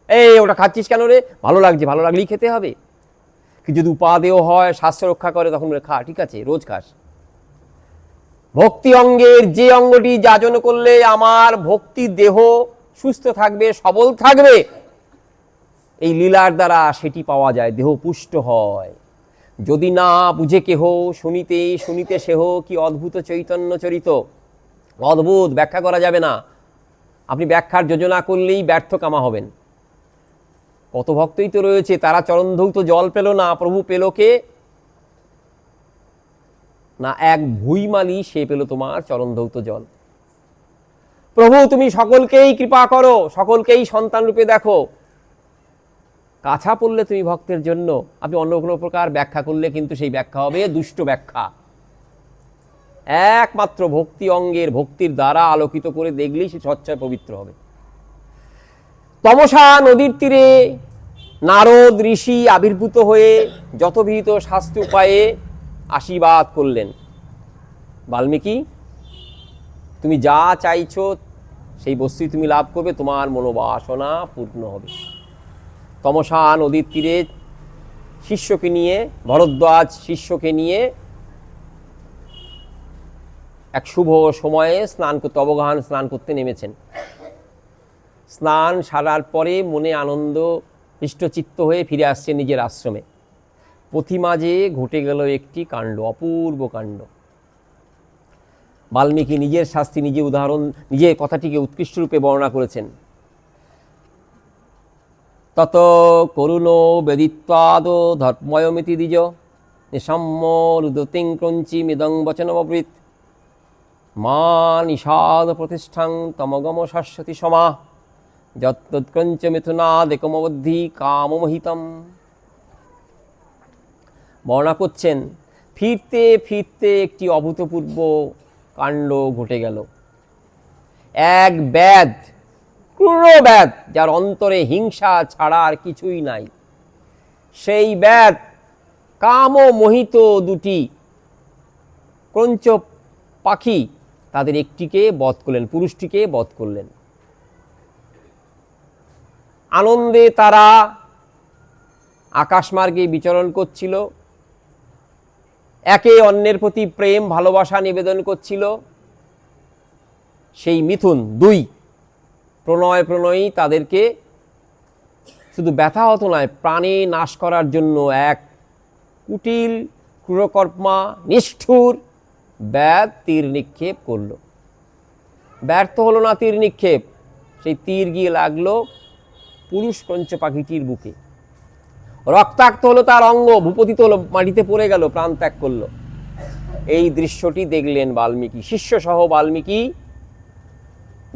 এই ওটা খাচ্ছিস কেন রে? ভালো লাগছে, ভালো লাগলেই খেতে হবে। কিন্তু যদি উপাদেয় হয়, স্বাস্থ্য রক্ষা করে, তখন খা, ঠিক আছে, রোজ খাস। ভক্তি অঙ্গের যে অঙ্গটি যাজন করলে আমার ভক্তি দেহ সুস্থ থাকবে, সবল থাকবে, এই লীলার দ্বারা সেটি পাওয়া যায়, দেহ পুষ্ট হয়। যদি না বুঝে কেহ, শুনিতে শুনিতে সেহ, কি অদ্ভুত চৈতন্য চরিত। অদ্ভুত, ব্যাখ্যা করা যাবে না। আপনি ব্যাখ্যার যোজনা করলেই ব্যর্থ কামা হবেন। কত ভক্তই তো রয়েছে, তারা চরণধৌত জল পেল না, প্রভু পেল কে? না এক ভুইমালি, সে পেল তোমার চরণধৌত জল। প্রভু তুমি সকলকেই কৃপা করো, সকলকেই সন্তান রূপে দেখো। কাছা পড়লে তুমি ভক্তের জন্য, আপনি অন্য কোনো প্রকার ব্যাখ্যা করলে কিন্তু সেই ব্যাখ্যা হবে দুষ্ট ব্যাখ্যা। একমাত্র ভক্তি অঙ্গের ভক্তির দ্বারা আলোকিত করে দেখলেই সে স্বচ্ছয় পবিত্র হবে। তমসা নদীর তীরে নারদ ঋষি আবির্ভূত হয়ে যতবিহিত শাস্ত্র উপায়ে আশীর্বাদ করলেন। বাল্মীকি, তুমি যা চাইছো সেই বস্তুই তুমি লাভ করবে, তোমার মনোবাসনা পূর্ণ হবে। তমসা নদীর তীরে শিষ্যকে নিয়ে, ভরদ্বাজ শিষ্যকে নিয়ে এক শুভ সময়ে স্নান করতে, অবগাহন স্নান করতে নেমেছেন। স্নান সারার পরে মনে আনন্দ হৃষ্টচিত্ত হয়ে ফিরে আসছে নিজের আশ্রমে। পথিমাঝে ঘটে গেল একটি কাণ্ড, অপূর্ব কাণ্ড। বাল্মীকি নিজের শাস্তি, নিজে উদাহরণ, নিজের কথাটিকে উৎকৃষ্ট রূপে বর্ণনা করেছেন। তত করুণ বেদিত্বাদ ধর্ময়মিতি দ্বিজ নিঃসাম্য রুদতিং ক্রঞ্চি মৃদং বচনমবৃত মা নিষাদ প্রতিষ্ঠাং তমগম শাশ্বতী সমা যৎক্রঞ্চ মিথুনাদেকমবদ্ধি কামমোহিতম। বর্ণনা করছেন, ফিরতে ফিরতে একটি অভূতপূর্ব কাণ্ড ঘটে গেল। এক ব্যাধ, ক্রূর ব্যাধ, যার অন্তরে হিংসা ছাড়া আর কিছুই নাই। সেই ব্যাধ কাম মোহিত দুটি ক্রঞ্চ পাখি, তাদের একটিকে বধ করলেন, পুরুষটিকে বধ করলেন। আনন্দে তারা আকাশমার্গে বিচরণ করছিল, একে অন্যের প্রতি প্রেম ভালোবাসা নিবেদন করছিল। সেই মিথুন দুই প্রণয়ী তাদেরকে শুধু ব্যথাহত নয়, প্রাণে নাশ করার জন্য এক কুটিল ক্রূরকর্মা নিষ্ঠুর ব্যাধ তীর নিক্ষেপ করল। ব্যর্থ হলো না তীর নিক্ষেপ, সেই তীর গিয়ে লাগলো পুরুষ ক্রঞ্চ পাখিটির বুকে। রক্তাক্ত হলো তার অঙ্গ, ভূপতিত হলো, মাটিতে পড়ে গেল, প্রাণ ত্যাগ করলো। এই দৃশ্যটি দেখলেন বাল্মীকি, শিষ্য সহ বাল্মীকি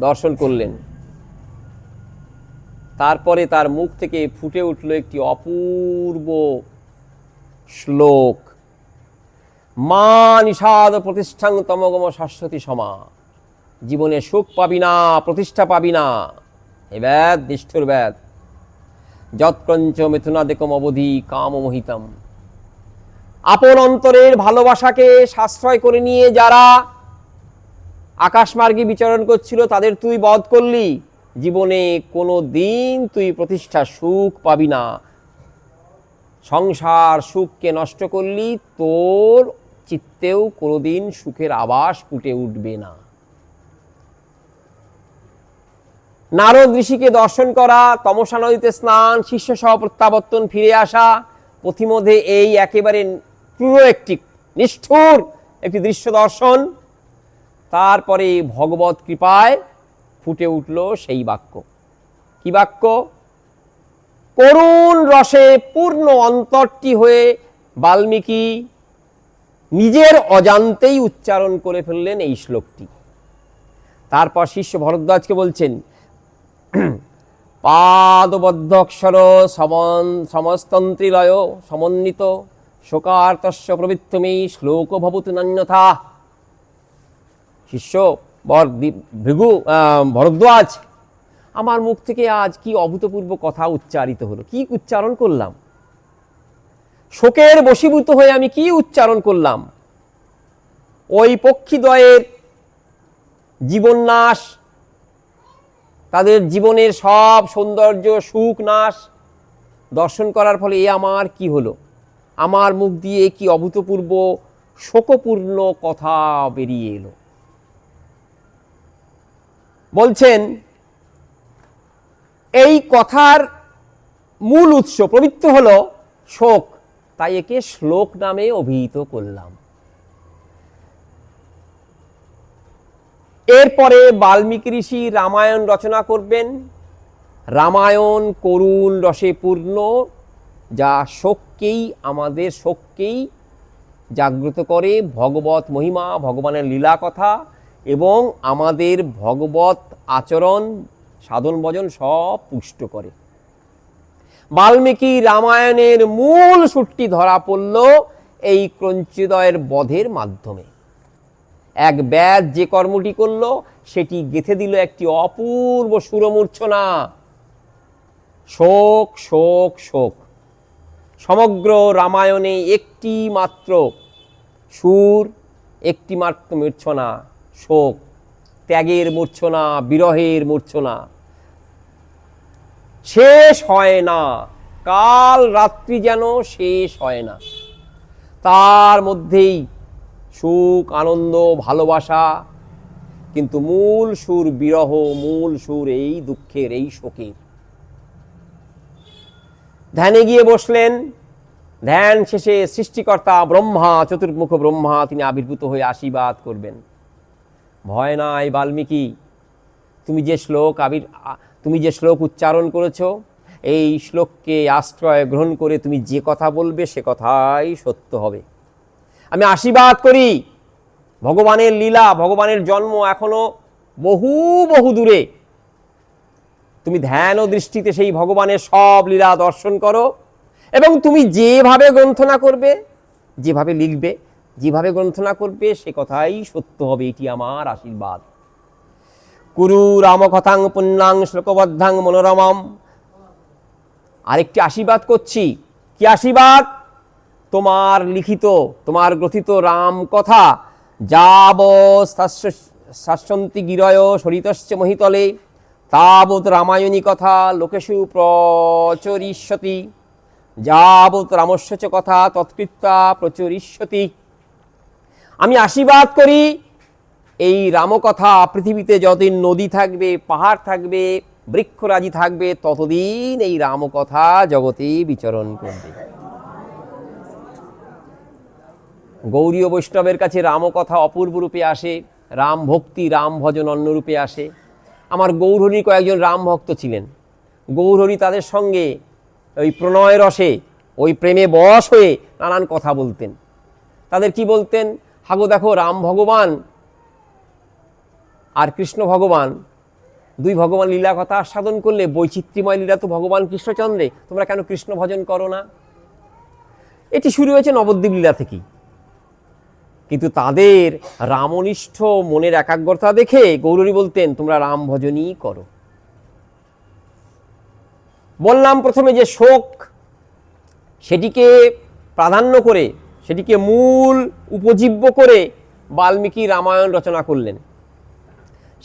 দর্শন করলেন। তারপরে তার মুখ থেকে ফুটে উঠল একটি অপূর্ব শ্লোক, মা নিষাদ প্রতিষ্ঠাং তমগম শাশ্বতী সমা। জীবনে সুখ পাবি না, প্রতিষ্ঠা পাবি না, এ ব্যাধ, নিষ্ঠুর ব্যাধ। যৎক্রঞ্চ মিথুনাদেকম অবধি কাম মোহিতম। আপন অন্তরের ভালোবাসাকে সাশ্রয় করে নিয়ে যারা আকাশমার্গে বিচরণ করছিল, তাদের তুই বধ করলি। জীবনে কোনো দিন তুই প্রতিষ্ঠা সুখ পাবি না, সংসার সুখকে নষ্ট করলি, তোর চিত্তেও কোনোদিন সুখের আভাস ফুটে উঠবে না। নারদ ঋষিকে দর্শন করা, তমসা নদীতে স্নান, শিষ্য সহ প্রত্যাবর্তন, ফিরে আসা, পথিমধ্যে এই একেবারে ক্রূর একটি নিষ্ঠুর একটি দৃশ্য দর্শন। তারপরে ভগবত কৃপায় ফুটে উঠল সেই বাক্য। কি বাক্য? করুণ রসে পূর্ণ অন্তরটি হয়ে বাল্মীকি নিজের অজান্তেই উচ্চারণ করে ফেললেন এই শ্লোকটি। তারপর শিষ্য ভরদ্বাজকে বলছেন, পাদবদ্ধ অক্ষর সমস্তন্ত্রীলয় সমন্বিত শোকার্তস্য প্রবৃত্তমে শ্লোক ভবতু নান্যথা। শিষ্য ভৃগু ভরদ্বাজ, আমার মুখ থেকে আজ কি অভূতপূর্ব কথা উচ্চারিত হলো, কি উচ্চারণ করলাম, শোকের বশীভূত হয়ে আমি কি উচ্চারণ করলাম। ওই পক্ষীদ্বয়ের জীবন নাশ, তাদের জীবনের সব সৌন্দর্য সুখ নাশ দর্শন করার ফলে এ আমার কি হলো, আমার মুখ দিয়ে কি অভূতপূর্ব শোকপূর্ণ কথা বেরিয়ে এলো। বলছেন এই কথার মূল উৎস প্রবৃত্ত হলো শোক, তাই একে শ্লোক নামে অভিহিত করলাম। এরপরে বাল্মীকি ঋষি রামায়ণ রচনা করবেন। রামায়ণ করুণ রসে পূর্ণ, যা শোককেই, আমাদের শোককেই জাগ্রত করে, ভগবত মহিমা, ভগবানের লীলা কথা এবং আমাদের ভগবত আচরণ সাধন ভজন সব পুষ্ট করে। বাল্মীকি রামায়ণের মূল সূত্রটি ধরা পড়ল এই ক্রঞ্চিদয়ের বধের মাধ্যমে। এক ব্যাধ যে কর্মটি করল সেটি গেঁথে দিল একটি অপূর্ব সুরমূর্ছনা, শোক শোক শোক। সমগ্র রামায়ণে একটি মাত্র সুর, একটি মাত্র মূর্ছনা, শোক, ত্যাগের মূর্ছনা, বিরহের মূর্ছনা, শেষ হয় না, কাল রাত্রি যেন শেষ হয় না। তার মধ্যেই সুখ, আনন্দ, ভালোবাসা, কিন্তু মূল সুর বিরহ, মূল সুর এই দুঃখের, এই শোকের। ধ্যানে গিয়ে বসলেন, ধ্যান শেষে সৃষ্টিকর্তা ব্রহ্মা, চতুর্মুখ ব্রহ্মা তিনি আবির্ভূত হয়ে আশীর্বাদ করবেন। ভয় নাই বাল্মীকি, তুমি যে শ্লোক উচ্চারণ করেছ, এই শ্লোককে আশ্রয় গ্রহণ করে তুমি যে কথা বলবে সে কথাই সত্য হবে। আমি আশীর্বাদ করি, ভগবানের লীলা, ভগবানের জন্ম এখনো বহু বহু দূরে। তুমি ধ্যান ও দৃষ্টিতে সেই ভগবানের সব লীলা দর্শন করো এবং তুমি যেভাবে গ্রন্থনা করবে, যেভাবে লিখবে, যেভাবে গ্রন্থনা করবে সে কথাই সত্য হবে, এটি আমার আশীর্বাদ। কুরু রামকথাং পুণ্যাং শ্লোকবদ্ধাং মনোরমম। আরেকটি আশীর্বাদ করছি। কি আশীর্বাদ? তোমার লিখিত, তোমার গ্রথিত রাম কথা যাব শাশ্বন্তি গিরয় সরিতশ্চ মহিতলে তাবৎ রামায়ণী কথা লোকেষু প্রচরিষ্যতি যাবৎ রামস্য চ কথা তৎকৃত্যা প্রচরিষ্যতি। আমি আশীর্বাদ করি এই রামকথা পৃথিবীতে যতদিন নদী থাকবে, পাহাড় থাকবে, বৃক্ষরাজি থাকবে, ততদিন এই রামকথা জগতে বিচরণ করবে। গৌরীয় বৈষ্ণবের কাছে রামকথা অপূর্ব রূপে আসে, রাম ভক্তি রাম ভজন অন্য রূপে আসে। আমার গৌরহরি কয়েকজন রাম ভক্ত ছিলেন। গৌরহরি তাদের সঙ্গে ওই প্রণয় রসে, ওই প্রেমে বশ হয়ে নানান কথা বলতেন। তাদের কি বলতেন? হাগো দেখো, রাম ভগবান আর কৃষ্ণ ভগবান, দুই ভগবান লীলা কথা আস্বাদন করলে বৈচিত্র্যময় লীলা তো ভগবান কৃষ্ণচন্দ্রে, তোমরা কেন কৃষ্ণ ভজন করো না? এটি শুরু হয়েছে নবদ্বীপ লীলা থেকেই। কিন্তু তাদের রামনিষ্ঠ মনের একাগ্রতা দেখে গৌরহরি বলতেন, তোমরা রাম ভজনই করো। বললাম প্রথমে যে শোক, সেটিকে প্রাধান্য করে, সেটিকে মূল উপজীব্য করে বাল্মীকি রামায়ণ রচনা করলেন।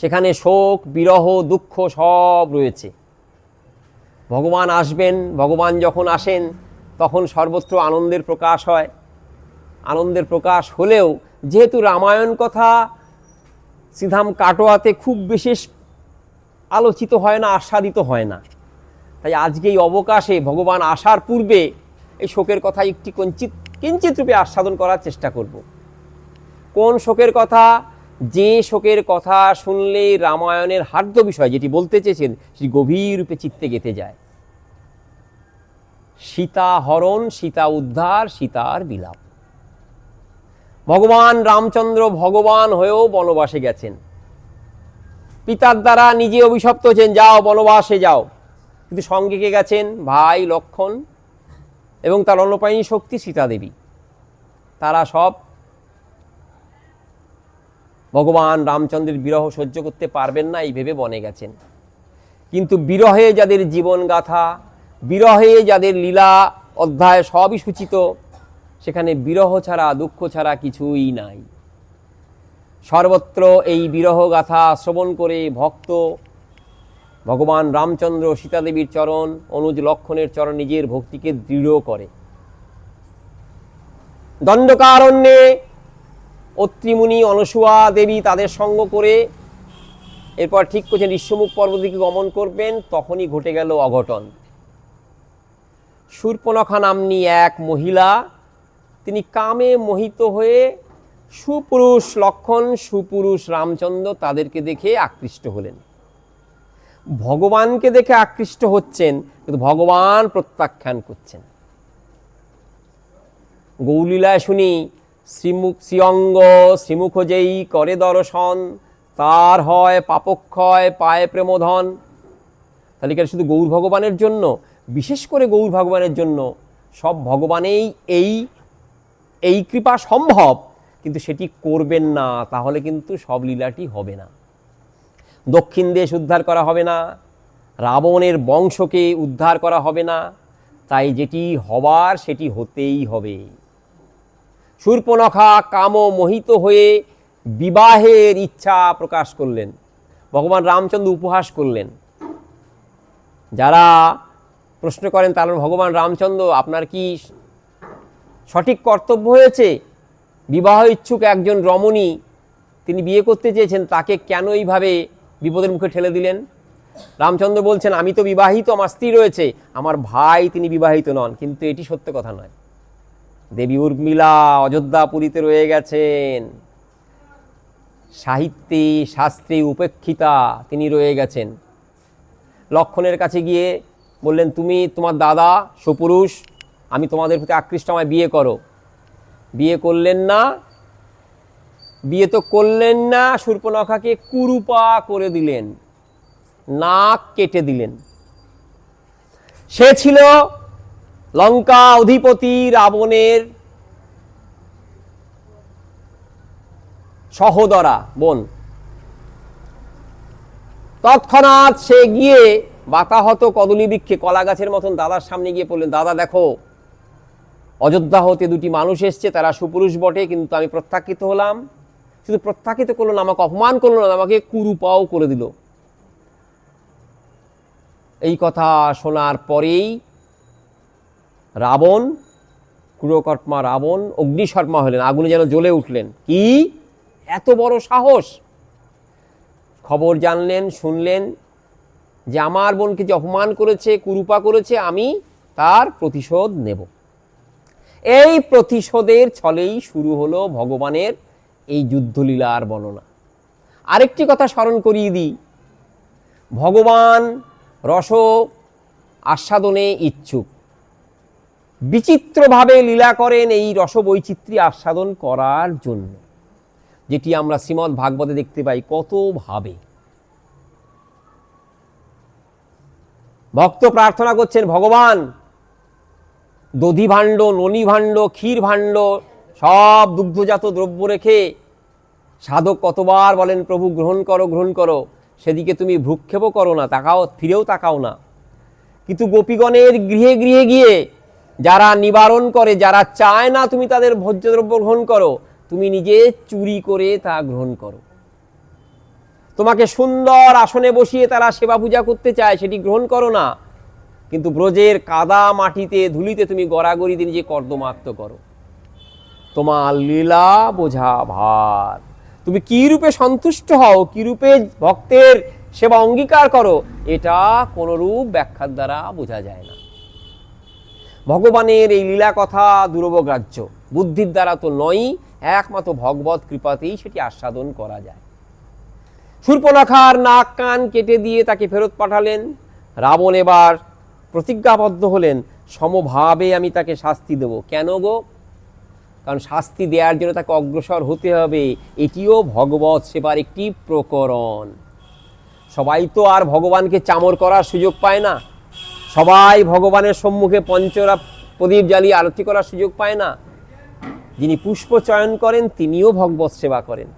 সেখানে শোক, বিরহ, দুঃখ সব রয়েছে। ভগবান আসবেন, ভগবান যখন আসেন তখন সর্বত্র আনন্দের প্রকাশ হয়। আনন্দের প্রকাশ হলেও যেহেতু রামায়ণ কথা শ্রীধাম কাটোয়াতে খুব বিশেষ আলোচিত হয় না, আস্বাদিত হয় না, তাই আজকে এই অবকাশে ভগবান আসার পূর্বে এই শোকের কথা একটি কিঞ্চিত রূপে আস্বাদন করার চেষ্টা করব। কোন শোকের কথা? যে শোকের কথা শুনলে রামায়ণের হার্দ বিষয় যেটি বলতে চেয়েছেন সেটি গভীর রূপে চিত্তে গেঁথে যায়। সীতা হরণ, সীতা উদ্ধার, সীতার বিলাপ। ভগবান রামচন্দ্র ভগবান হয়েও বনবাসে গেছেন, পিতার দ্বারা নিজে অভিশপ্ত হয়েছেন, যাও বনবাসে যাও। কিন্তু সঙ্গে কে গেছেন? ভাই লক্ষ্মণ এবং তার অন্নপায়িনী শক্তি সীতা দেবী। তারা সব ভগবান রামচন্দ্রের বিরহ সহ্য করতে পারবেন না এই ভেবে বনে গেছেন। কিন্তু বিরহে যাদের জীবন গাথা, বিরহে যাদের লীলা অধ্যায় সবই সূচিত, সেখানে বিরহ ছাড়া, দুঃখ ছাড়া কিছুই নাই। সর্বত্র এই বিরহ গাথা শ্রবণ করে ভক্ত ভগবান রামচন্দ্র সীতাদেবীর চরণ, অনুজ লক্ষণের চরণ নিজের ভক্তিকে দৃঢ় করে। দণ্ডকারণ্যে অত্রিমুনি, অনসুয়া দেবী তাদের সঙ্গ করে এরপর ঠিক করছেন ঋষ্যমুখ পর্বত দিকে গমন করবেন। তখনই ঘটে গেল অঘটন। শূর্পণখা নাম্নী এক মহিলা, তিনি কামে মোহিত হয়ে সুপুরুষ লক্ষণ, সুপুরুষ রামচন্দ্র তাদেরকে দেখে আকৃষ্ট হলেন। ভগবানকে দেখে আকৃষ্ট হচ্ছেন, কিন্তু ভগবান প্রত্যাখ্যান করছেন। গৌলীলায় শুনি শ্রীঅঙ্গ শ্রীমুখ যেই করে দর্শন, তার হয় পাপক্ষয় পায় প্রেমধন। তাহলে কি শুধু গৌর ভগবানের জন্য? বিশেষ করে গৌর ভগবানের জন্য। সব ভগবানেই এই কৃপা সম্ভব, কিন্তু সেটি করবেন না, তাহলে কিন্তু সব লীলাটি হবে না। দক্ষিণ দেশ উদ্ধার করা হবে না, রাবণের বংশকে উদ্ধার করা হবে না, তাই যেটি হবার সেটি হতেই হবে। শূর্পণখা কাম মোহিত হয়ে বিবাহের ইচ্ছা প্রকাশ করলেন। ভগবান রামচন্দ্র উপহাস করলেন। যারা প্রশ্ন করেন তারা, ভগবান রামচন্দ্র আপনার কি সঠিক কর্তব্য হয়েছে? বিবাহ ইচ্ছুক একজন রমণী তিনি বিয়ে করতে চেয়েছেন, তাকে কেন এইভাবে বিপদের মুখে ঠেলে দিলেন? রামচন্দ্র বলছেন, আমি তো বিবাহিত, আমার স্ত্রী রয়েছে, আমার ভাই তিনি বিবাহিত নন। কিন্তু এটি সত্য কথা নয়। দেবী উর্মিলা অযোধ্যাপুরীতে রয়ে গেছেন, সাহিত্যে শাস্ত্রে উপেক্ষিতা তিনি রয়ে গেছেন। লক্ষণের কাছে গিয়ে বললেন, তুমি তোমার দাদা সুপুরুষ, আমি তোমাদের প্রতি আকৃষ্ট, আমায় বিয়ে করো। বিয়ে করলেন না। বিয়ে তো করলেন না, শূর্পণখাকে কুরূপা করে দিলেন, নাক কেটে দিলেন। সে ছিল লঙ্কা অধিপতি রাবণের সহোদরা বোন। তৎক্ষণাৎ সে গিয়ে বাতাহত কদলী বৃক্ষে, কলা গাছের মতন দাদার সামনে গিয়ে বললেন, দাদা দেখো, অযোধ্যা হতে দুটি মানুষ এসছে, তারা সুপুরুষ বটে, কিন্তু আমি প্রত্যাখ্যিত হলাম। শুধু প্রত্যাখ্যিত করলো না, আমাকে অপমান করলো না, আমাকে কুরুপাও করে দিল। এই কথা শোনার পরেই রাবণ, ক্রূরকর্মা রাবণ অগ্নিশর্মা হলেন, আগুনে যেন জ্বলে উঠলেন। কি এত বড় সাহস! খবর জানলেন, শুনলেন যে আমার বোনকে যে অপমান করেছে, কুরুপা করেছে, আমি তার প্রতিশোধ নেব। এই প্রতিশোধের ছলেই শুরু হলো ভগবানের এই যুদ্ধলীলার বর্ণনা। আরেকটি কথা স্মরণ করিয়ে দিই, ভগবান রস আস্বাদনে ইচ্ছুক, বিচিত্রভাবে লীলা করেন এই রসবৈচিত্র্য আস্বাদন করার জন্য, যেটি আমরা শ্রীমদ্ ভাগবতে দেখতে পাই কত ভাবে। ভক্ত প্রার্থনা করছেন, ভগবান দধি ভাণ্ড, ননি ভাণ্ড, ক্ষীর ভাণ্ড, সব দুগ্ধজাত দ্রব্য রেখে সাধক কতবার বলেন, প্রভু গ্রহণ করো, গ্রহণ করো। সেদিকে তুমি ভ্রুক্ষেপও করো না, তাকাও, ফিরেও তাকাও না। কিন্তু গোপীগণের গৃহে গৃহে গিয়ে যারা নিবারণ করে, যারা চায় না তুমি তাদের ভোজ্যদ্রব্য গ্রহণ করো, তুমি নিজে চুরি করে তা গ্রহণ করো। তোমাকে সুন্দর আসনে বসিয়ে তারা সেবা পূজা করতে চায়, সেটি গ্রহণ করো না, কিন্তু ব্রজের কাদা মাটিতে ধুলিতে তুমি গড়াগড়িতে নিজে কর্দমাক্ত করো। তোমার লীলা বোঝা ভার, তুমি কি রূপে সন্তুষ্ট হও, কি রূপে ভক্তের সেবা অঙ্গীকার করো, এটা কোনরূপ ব্যাখ্যার দ্বারা বোঝা যায় না। ভগবানের এই লীলা কথা দুরবগ্রাহ্য, বুদ্ধির দ্বারা তো নয়, একমাত্র ভগবত কৃপাতেই সেটি আস্বাদন করা যায়। শূর্পণখার নাক কান কেটে দিয়ে তাকে ফেরত পাঠালেন। রাবণ এবার প্রতিজ্ঞাবদ্ধ হলেন, সমভাবে আমি তাকে শাস্তি দেব। কেন গো? কারণ শাস্তি দেওয়ার জন্য তাকে অগ্রসর হতে হবে, এটিও ভগবত সেবার একটি প্রকরণ। সবাই তো আর ভগবানকে চামর করার সুযোগ পায় না, সবাই ভগবানের সম্মুখে পঞ্চরা প্রদীপ জ্বালিয়ে আরতি করার সুযোগ পায় না। যিনি পুষ্প চয়ন করেন তিনিও ভগবত সেবা করেন,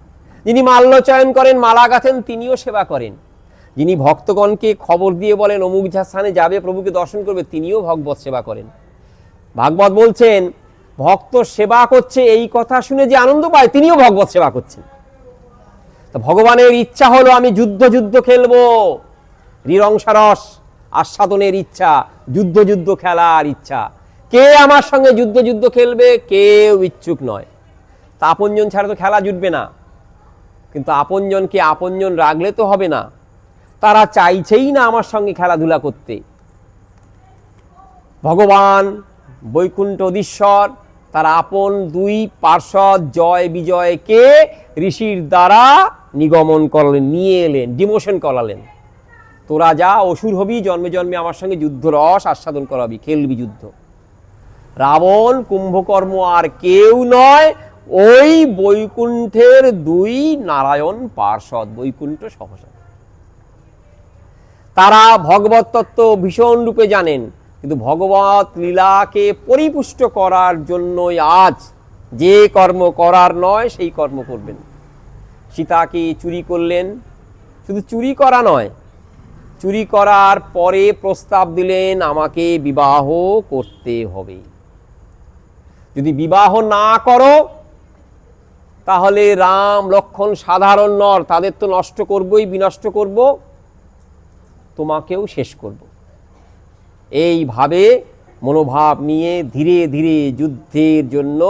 যিনি মাল্য চয়ন করেন, মালা গাঁথেন, তিনিও সেবা করেন, যিনি ভক্তগণকে খবর দিয়ে বলেন অমুক স্থানে যাবে, প্রভুকে দর্শন করবে, তিনিও ভগবত সেবা করেন। ভাগবত বলছেন, ভক্ত সেবা করছে এই কথা শুনে যে আনন্দ পায়, তিনিও ভগবত সেবা করছেন। তো ভগবানের ইচ্ছা হলো আমি যুদ্ধ যুদ্ধ খেলবো, নিরংসারস আস্বাদনের ইচ্ছা, যুদ্ধ যুদ্ধ খেলার ইচ্ছা। কে আমার সঙ্গে যুদ্ধ যুদ্ধ খেলবে? কেউ ইচ্ছুক নয়। তা আপনজন ছাড়া তো খেলা জুটবে না। কিন্তু আপনজনকে আপনজন রাখলে তো হবে না, তারা চাইছেই না আমার সঙ্গে খেলাধুলা করতে। ভগবান বৈকুণ্ঠ অধীশ্বর তার আপন দুই পার্ষদ জয় বিজয়কে ঋষির দ্বারা নিগমন করলেন, নিয়ে এলেন, ডিমোশন করালেন। তোরা যা অসুর হবি, জন্মে জন্মে আমার সঙ্গে যুদ্ধরস আস্বাদন করাবি, খেলবি যুদ্ধ। রাবণ কুম্ভকর্ম আর কেউ নয়, ওই বৈকুণ্ঠের দুই নারায়ণ পার্ষদ, বৈকুণ্ঠ সহসদ। তারা ভগবত তত্ত্ব ভীষণ রূপে জানেন, কিন্তু ভগবত লীলাকে পরিপুষ্ট করার জন্যই আজ যে কর্ম করার নয় সেই কর্ম করবেন। সীতাকে চুরি করলেন, শুধু চুরি করা নয়, চুরি করার পরে প্রস্তাব দিলেন আমাকে বিবাহ করতে হবে। যদি বিবাহ না করো তাহলে রাম লক্ষ্মণ সাধারণ নর, তাদের তো নষ্ট করবই, বিনষ্ট করব, তোমাকেও শেষ করব। এইভাবে মনোভাব নিয়ে ধীরে ধীরে যুদ্ধের জন্য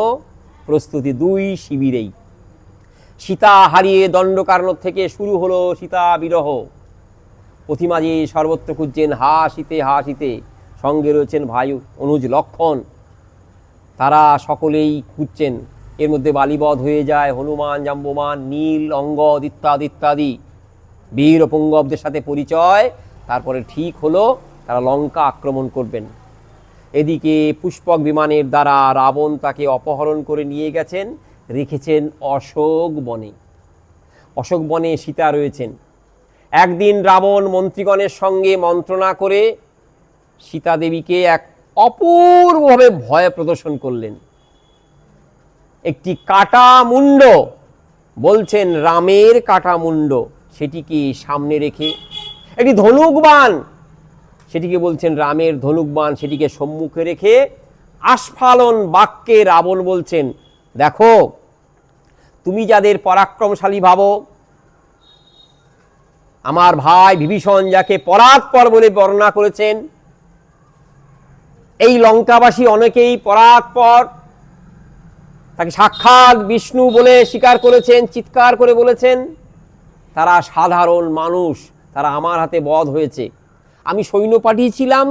প্রস্তুতি দুই শিবিরেই। সীতা হারিয়ে দণ্ডকারণ্য থেকে শুরু হলো সীতা বিরহ। প্রতিমাজি সর্বত্র খুঁজছেন, হাসিতে হাসিতে, সঙ্গে রয়েছেন ভাই অনুজ লক্ষণ, তারা সকলেই খুঁজছেন। এর মধ্যে বালিবধ হয়ে যায়, হনুমান, জাম্বমান, নীল, অঙ্গদ ইত্যাদি ইত্যাদি বীর ও পুঙ্গবদের সাথে পরিচয়। তারপরে ঠিক হলো তারা লঙ্কা আক্রমণ করবেন। এদিকে পুষ্পক বিমানের দ্বারা রাবণ তাকে অপহরণ করে নিয়ে গেছেন, রেখেছেন অশোক বনে। অশোক বনে সীতা রয়েছেন। একদিন রাবণ মন্ত্রীগণের সঙ্গে মন্ত্রণা করে সীতা দেবীকে এক অপূর্বভাবে ভয় প্রদর্শন করলেন। একটি কাটা মুন্ড, বলছেন রামের কাটা মুন্ড, সেটিকে সামনে রেখে একটি ধনুক বাণ, সেটিকে বলছেন রামের ধনুক বাণ, সেটিকে সম্মুখে রেখে আস্ফালন বাক্যে রাবণ বলছেন, দেখো তুমি যাদের পরাক্রমশালী ভাবো, আমার ভাই বিভীষণ যাকে পরাৎপর বলে বর্ণনা করেছেন, এই লঙ্কাবাসী অনেকেই পরাৎপর, তাকে সাক্ষাৎ বিষ্ণু বলে স্বীকার করেছেন, চিৎকার করে বলেছেন, তারা সাধারণ মানুষ, তারা আমার হাতে বধ হয়েছে। আমি সৈন্য পাঠিয়েছিলাম,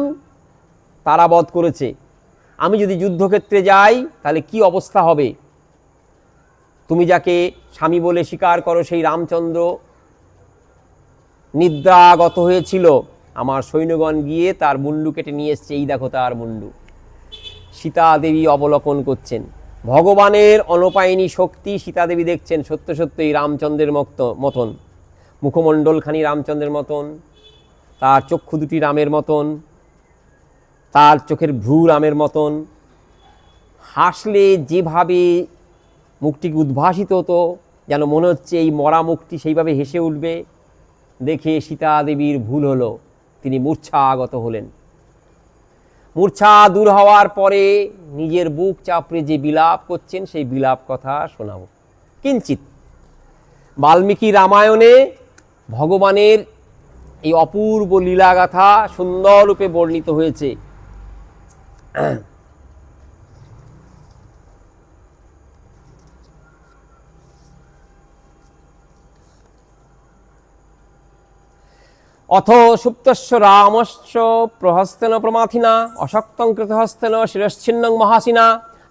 তারা বধ করেছে। আমি যদি যুদ্ধক্ষেত্রে যাই তাহলে কি অবস্থা হবে? তুমি যাকে স্বামী বলে স্বীকার করো, সেই রামচন্দ্র নিদ্রাগত হয়েছিল, আমার সৈন্যগণ গিয়ে তার মুন্ডু কেটে নিয়ে এসছে, এই দেখো তার মুন্ডু। সীতা দেবী অবলোকন করছেন, ভগবানের অনপায়নী শক্তি সীতা দেবী দেখছেন, সত্য সত্যই রামচন্দ্রের মতন, মুখমণ্ডলখানি রামচন্দ্রের মতন, তার চক্ষু দুটি রামের মতন, তার চোখের ভ্রু রামের মতন, হাসলে যেভাবে মুখটিকে উদ্ভাসিত হতো, যেন মনে হচ্ছে এই মরা মুখটি সেইভাবে হেসে উঠবে। দেখে সীতা দেবীর ভুল হলো, তিনি মূর্ছাগত হলেন। মূর্ছা দূর হওয়ার পরে নিজের বুক চাপড়ে যে বিলাপ করছেন, সেই বিলাপ কথা শোনাব কিঞ্চিত। বাল্মীকি রামায়ণে ভগবানের এই অপূর্ব লীলাগাথা সুন্দররূপে বর্ণিত হয়েছে। অথ সুপ্তস্য রামস্য প্রহস্তেন প্রমাথিনা অশক্তং কৃতহস্তেন শিরশ্ছিন্নং মহাসিনা।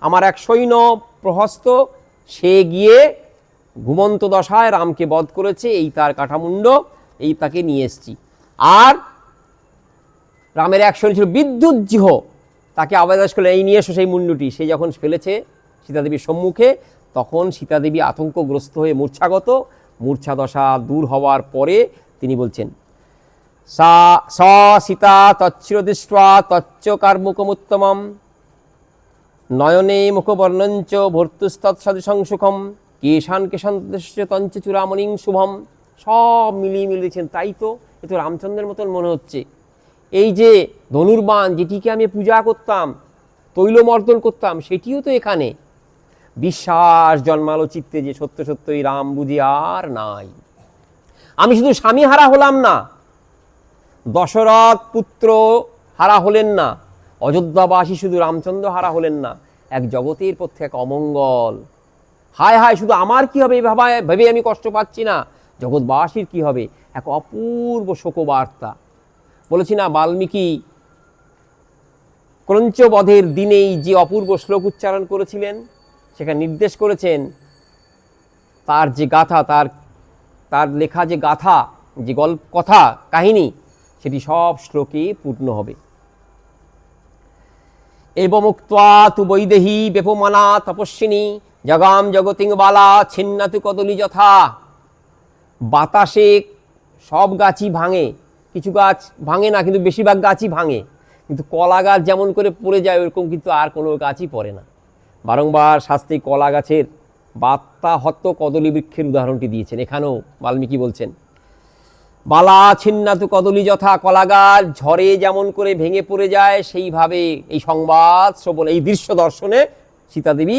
আমার এক সৈন্য প্রহস্ত, সে গিয়ে ঘুমন্ত দশায় রামকে বধ করেছে, এই তার কাঠামুণ্ড, এই তাকে নিয়ে এসছি। আর রামের এক সৈন্য ছিল বিদ্যুৎজিহ, তাকে আবেদন করলে এই নিয়ে এসো সেই মুন্ডুটি। সে যখন ফেলেছে সীতাদেবীর সম্মুখে, তখন সীতাদেবী আতঙ্কগ্রস্ত হয়ে মূর্ছাগত, মূর্ছা দশা দূর হওয়ার পরে তিনি বলছেন, স সীতা তচ্ছিরদৃष्ट्वा তচ্চ কার্মুকমুত্তমম নয়নে মুখবর্ণঞ্চ ভর্তুস্তৎসদৃশং সুখম কেশান কেশান্তস্য তঞ্চ চূড়ামণিং শুভম। সব মিলিয়ে মিলিয়েছেন, তাই তো, এ তো রামচন্দ্রের মতন মনে হচ্ছে। এই যে ধনুর্বাণ, যেটিকে আমি পূজা করতাম, তৈলমর্দন করতাম, সেটিও তো এখানে। বিশ্বাস জন্মালো চিত্তে যে সত্য সত্যই রাম বুঝি আর নাই। আমি শুধু স্বামী হারা হলাম না, দশরথ পুত্র হারা হলেন না, অযোধ্যাবাসী শুধু রামচন্দ্র হারা হলেন না, এক জগতের পক্ষে এক অমঙ্গল। হায় হায়, শুধু আমার কি হবে ভেবে আমি কষ্ট পাচ্ছি না, জগৎবাসীর কি হবে, এক অপূর্ব শোকবার্তা। বলেছি না, বাল্মীকি ক্রঞ্চবধের দিনেই যে অপূর্ব শ্লোক উচ্চারণ করেছিলেন, সেখানে নির্দেশ করেছেন তার যে গাথা, তার লেখা যে গাথা, যে কথা কাহিনী, সেটি সব শ্লোকে পূর্ণ হবে। এবমুক্ত্বা তু বৈদেহী বেপমানা তপস্বিনী জগাম জগতিং বালা ছিন্নাতু কদলি যথা। বাতাসে সব গাছই ভাঙে, কিছু গাছ ভাঙে না, কিন্তু বেশিরভাগ গাছই ভাঙে। কিন্তু কলা গাছ যেমন করে পড়ে যায়, ওরকম কিন্তু আর কোনো গাছই পড়ে না। বারংবার শাস্ত্রে কলা গাছের বাত্যাহত কদলী বৃক্ষের উদাহরণটি দিয়েছেন। এখানেও বাল্মীকি বলছেন, বালা ছিন্নাতু কদলী যথা, কলা গাছ ঝড়ে যেমন করে ভেঙে পড়ে যায়, সেইভাবে এই সংবাদ শ্রবণ, এই দৃশ্য দর্শনে সীতাদেবী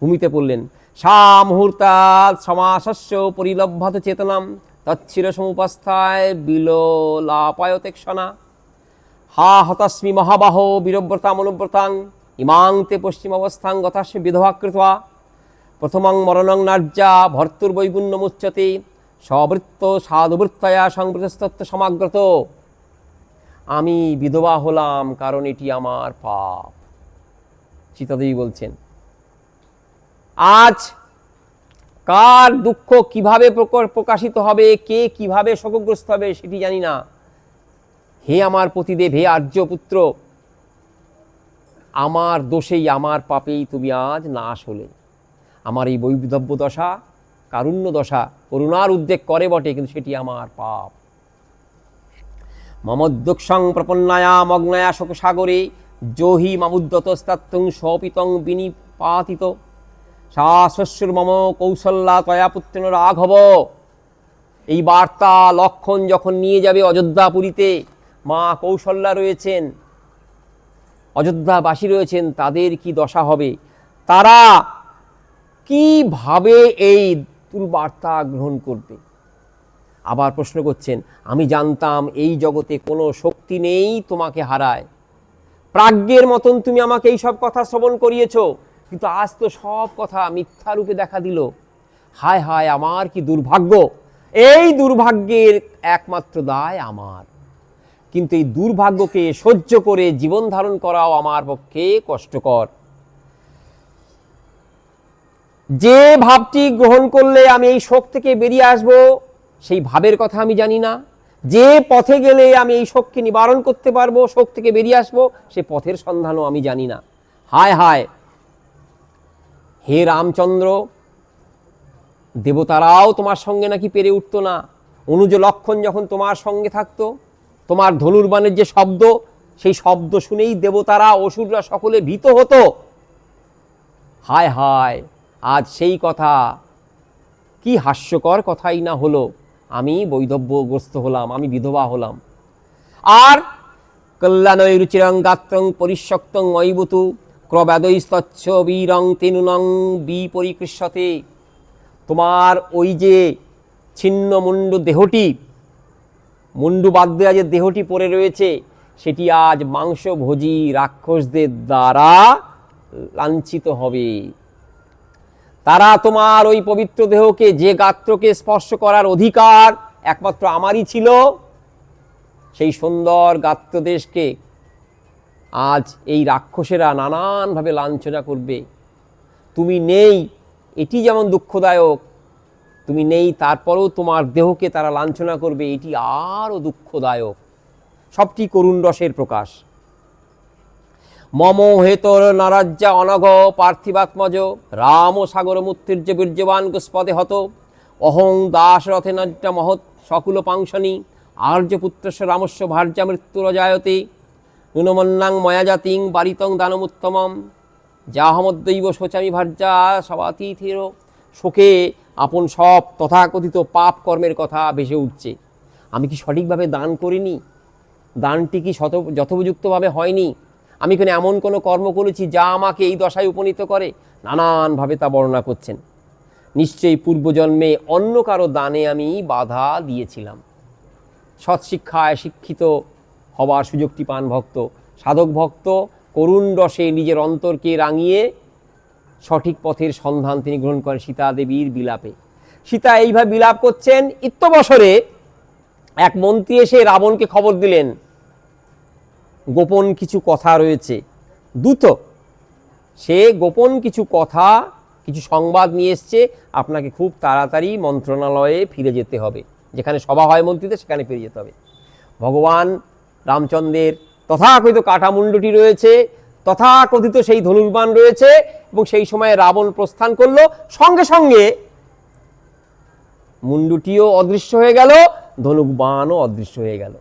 ভূমিতে পড়লেন। সা মুহূর্তাৎ সমাসস্য পরিলভ্যত চেতনাম তচ্ছির সমুপস্থায় বিলোলাপায়তেক্ষণা। হা হতস্মি মহাবাহ বীরব্রতাম অনুব্রতাং ইমাং তে পশ্চিম অবস্থাং গতাস্য বিধবা কৃত্বা প্রথমং মরণং নার্যা ভর্তুর্বৈগুণ্যমুচ্যতে সবৃত্ত সাধুবৃত্তয়া সংবৃতস্তত্ব সমাগ্রত। আমি বিধবা হলাম কারণ এটি আমার পাপ। সীতাদেবী বলছেন, আজ কার দুঃখ কিভাবে প্রকাশিত হবে, কে কিভাবে শোকগ্রস্ত হবে, সেটি জানি না। হে আমার পতিদেব, হে আর্যপুত্র, আমার দোষেই, আমার পাপেই তুমি আজ নাশ হলে। আমার এই বৈধব্য দশা, কারুণ্য দশা, করুণার উদ্বেগ করে বটে, কিন্তু সেটি আমার পাপ। মমোদ্যোক্ষং প্রপন্নায়া মগ্নায়া শোকসাগরে জোহি মামুদ্যতস্তাত্তুং স্বপিতং বিনিপাতিত সা শ্বশুর মম কৌশল্যা তয়া পুত্রেণ রাঘব। এই বার্তা লক্ষণ যখন নিয়ে যাবে অযোধ্যাপুরীতে, মা কৌশল্যা রয়েছেন, অযোধ্যাবাসী রয়েছেন, তাদের কি দশা হবে, তারা কিভাবে এই বার্তা গ্রহণ করবে। আবার প্রশ্ন করছেন, আমি জানতাম এই জগতে কোনো শক্তি নেই তোমাকে হারায়, প্রাজ্ঞের মতন তুমি আমাকে এই সব কথা শ্রবণ করিয়েছ, কিন্তু আজ তো সব কথা মিথ্যা রূপে দেখা দিল। হায় হায়, আমার কি দুর্ভাগ্য, এই দুর্ভাগ্যের একমাত্র দায় আমার। কিন্তু এই দুর্ভাগ্যকে সহ্য করে জীবন ধারণ করাও আমার পক্ষে কষ্টকর। যে ভাবটি গ্রহণ করলে আমি এই শোক থেকে বেরিয়ে আসব, সেই ভাবের কথা আমি জানি না। যে পথে গেলে আমি এই শোককে নিবারণ করতে পারবো, শোক থেকে বেরিয়ে আসবো, সে পথের সন্ধানও আমি জানি না। হায় হায়, হে রামচন্দ্র, দেবতারাও তোমার সঙ্গে নাকি পেরে উঠতো না। অনুজ লক্ষণ যখন তোমার সঙ্গে থাকতো, তোমার ধনুর্বাণের যে শব্দ, সেই শব্দ শুনেই দেবতারা অসুররা সকলে ভীত হতো। হায় হায়, আজ সেই কথা, কি হাস্যকর কথাই না হলো, আমি বৈধব্যগ্রস্ত হলাম, আমি বিধবা হলাম। আর কল্যাণৈ রুচিরং গাত্রং পরিশক্তং ময়িবতু ক্রব্যাদৈস্তচ্ছ বীরং তেনুনং বিপরিকৃষ্যতে। তোমার ওই যে ছিন্ন মুন্ডু দেহটি, মুন্ডু বাদ দেওয়া যে দেহটি পড়ে রয়েছে, সেটি আজ মাংসভোজী রাক্ষসদের দ্বারা লাঞ্ছিত হবে। তারা তোমার ওই পবিত্র দেহকে, যে গাত্রকে স্পর্শ করার অধিকার একমাত্র আমারই ছিল, সেই সুন্দর গাত্রদেশকে আজ এই রাক্ষসেরা নানানভাবে লাঞ্ছনা করবে। তুমি নেই, এটি যেমন দুঃখদায়ক, তুমি নেই তারপরেও তোমার দেহকে তারা লাঞ্ছনা করবে, এটি আরও দুঃখদায়ক। সবটি করুণ রসের প্রকাশ। মম হেতর নারাজ্যা অনঘ পার্থিবাত্মজ রাম সাগর মুত্তির্য বীর্যবান গোস্পদে হত অহং দাস রথে নজ্জা মহৎ সকুল পাংশনী আর্যপুত্রস্য রামস্য ভার্যা মৃত্যুরজায়তে নুনমন্নাং ময়াজাতিং বারিতং দানমুত্তমম যাহমদ্দৈব শোচামি ভার্যা সবাতিথির। শোকে আপন সব তথাকথিত পাপ কর্মের কথা ভেসে উঠছে। আমি কি সঠিকভাবে দান করিনি? দানটি কি যথোপযুক্তভাবে হয়নি? আমি কোনো এমন কোনো কর্ম করেছি যা আমাকে এই দশায় উপনীত করে? নানানভাবে তা বর্ণনা করছেন। নিশ্চয়ই পূর্বজন্মে অন্য কারো দানে আমি বাধা দিয়েছিলাম। সৎশিক্ষায় শিক্ষিত হবার সুযোগটি পান ভক্ত। সাধক ভক্ত করুণ রসে নিজের অন্তরকে রাঙিয়ে সঠিক পথের সন্ধান তিনি গ্রহণ করেন সীতা দেবীর বিলাপে। সীতা এইভাবে বিলাপ করছেন। ইত্যবসরে এক মন্ত্রী এসে রাবণকে খবর দিলেন, গোপন কিছু কথা রয়েছে। দ্রুত সে গোপন কিছু কথা, কিছু সংবাদ নিয়ে এসছে, আপনাকে খুব তাড়াতাড়ি মন্ত্রণালয়ে ফিরে যেতে হবে, যেখানে সভা হয় মন্ত্রীদের, সেখানে ফিরে যেতে হবে। ভগবান রামচন্দ্রের তথাকথিত কাঠামুন্ডটি রয়েছে, তথাকথিত সেই ধনুর্বাণ রয়েছে, এবং সেই সময় রাবণ প্রস্থান করলো, সঙ্গে সঙ্গে মুন্ডুটিও অদৃশ্য হয়ে গেল, ধনুর্বাণও অদৃশ্য হয়ে গেল।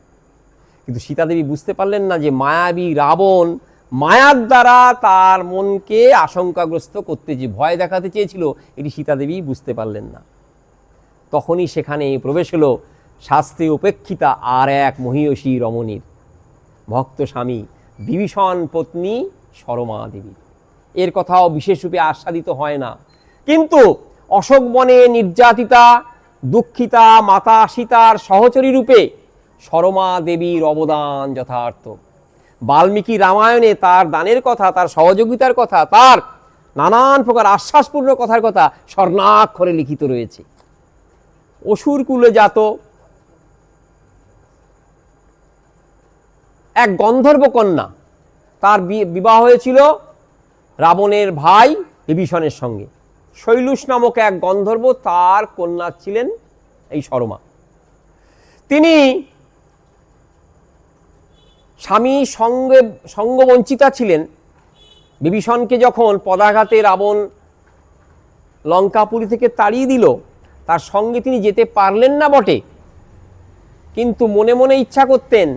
কিন্তু সীতাদেবী বুঝতে পারলেন না যে মায়াবী রাবণ মায়ার দ্বারা তার মনকে আশঙ্কাগ্রস্ত করতে, যে ভয় দেখাতে চেয়েছিল, এটি সীতাদেবী বুঝতে পারলেন না। তখনই সেখানে প্রবেশ হলো শাস্ত্রে উপেক্ষিতা আর এক মহীয়সী রমণীর, ভক্ত স্বামী বিভীষণ পত্নী সরমা দেবী। এর কথাও বিশেষরূপে আস্বাদিত হয় না, কিন্তু অশোক বনে নির্যাতিতা দুঃখিতা মাতা সীতার সহচরী রূপে সরমা দেবীর অবদান যথার্থ। বাল্মীকি রামায়ণে তার দানের কথা, তার সহযোগিতার কথা, তার নানান প্রকার আশ্বাসপূর্ণ কথার কথা স্বর্ণাক্ষরে লিখিত রয়েছে। অসুর কুলে জাত এক গন্ধর্ব কন্যা, তার বিবাহ হয়েছিল রাবণের ভাই বিভীষণের সঙ্গে। শৈলুষ নামক এক গন্ধর্ব, তার কন্যা ছিলেন এই সরমা। তিনি স্বামী সঙ্গবঞ্চিতা ছিলেন। বিভীষণকে যখন পদাঘাতে রাবণ লঙ্কাপুরী থেকে তাড়িয়ে দিল, তার সঙ্গে তিনি যেতে পারলেন না বটে, কিন্তু মনে মনে ইচ্ছা করতেন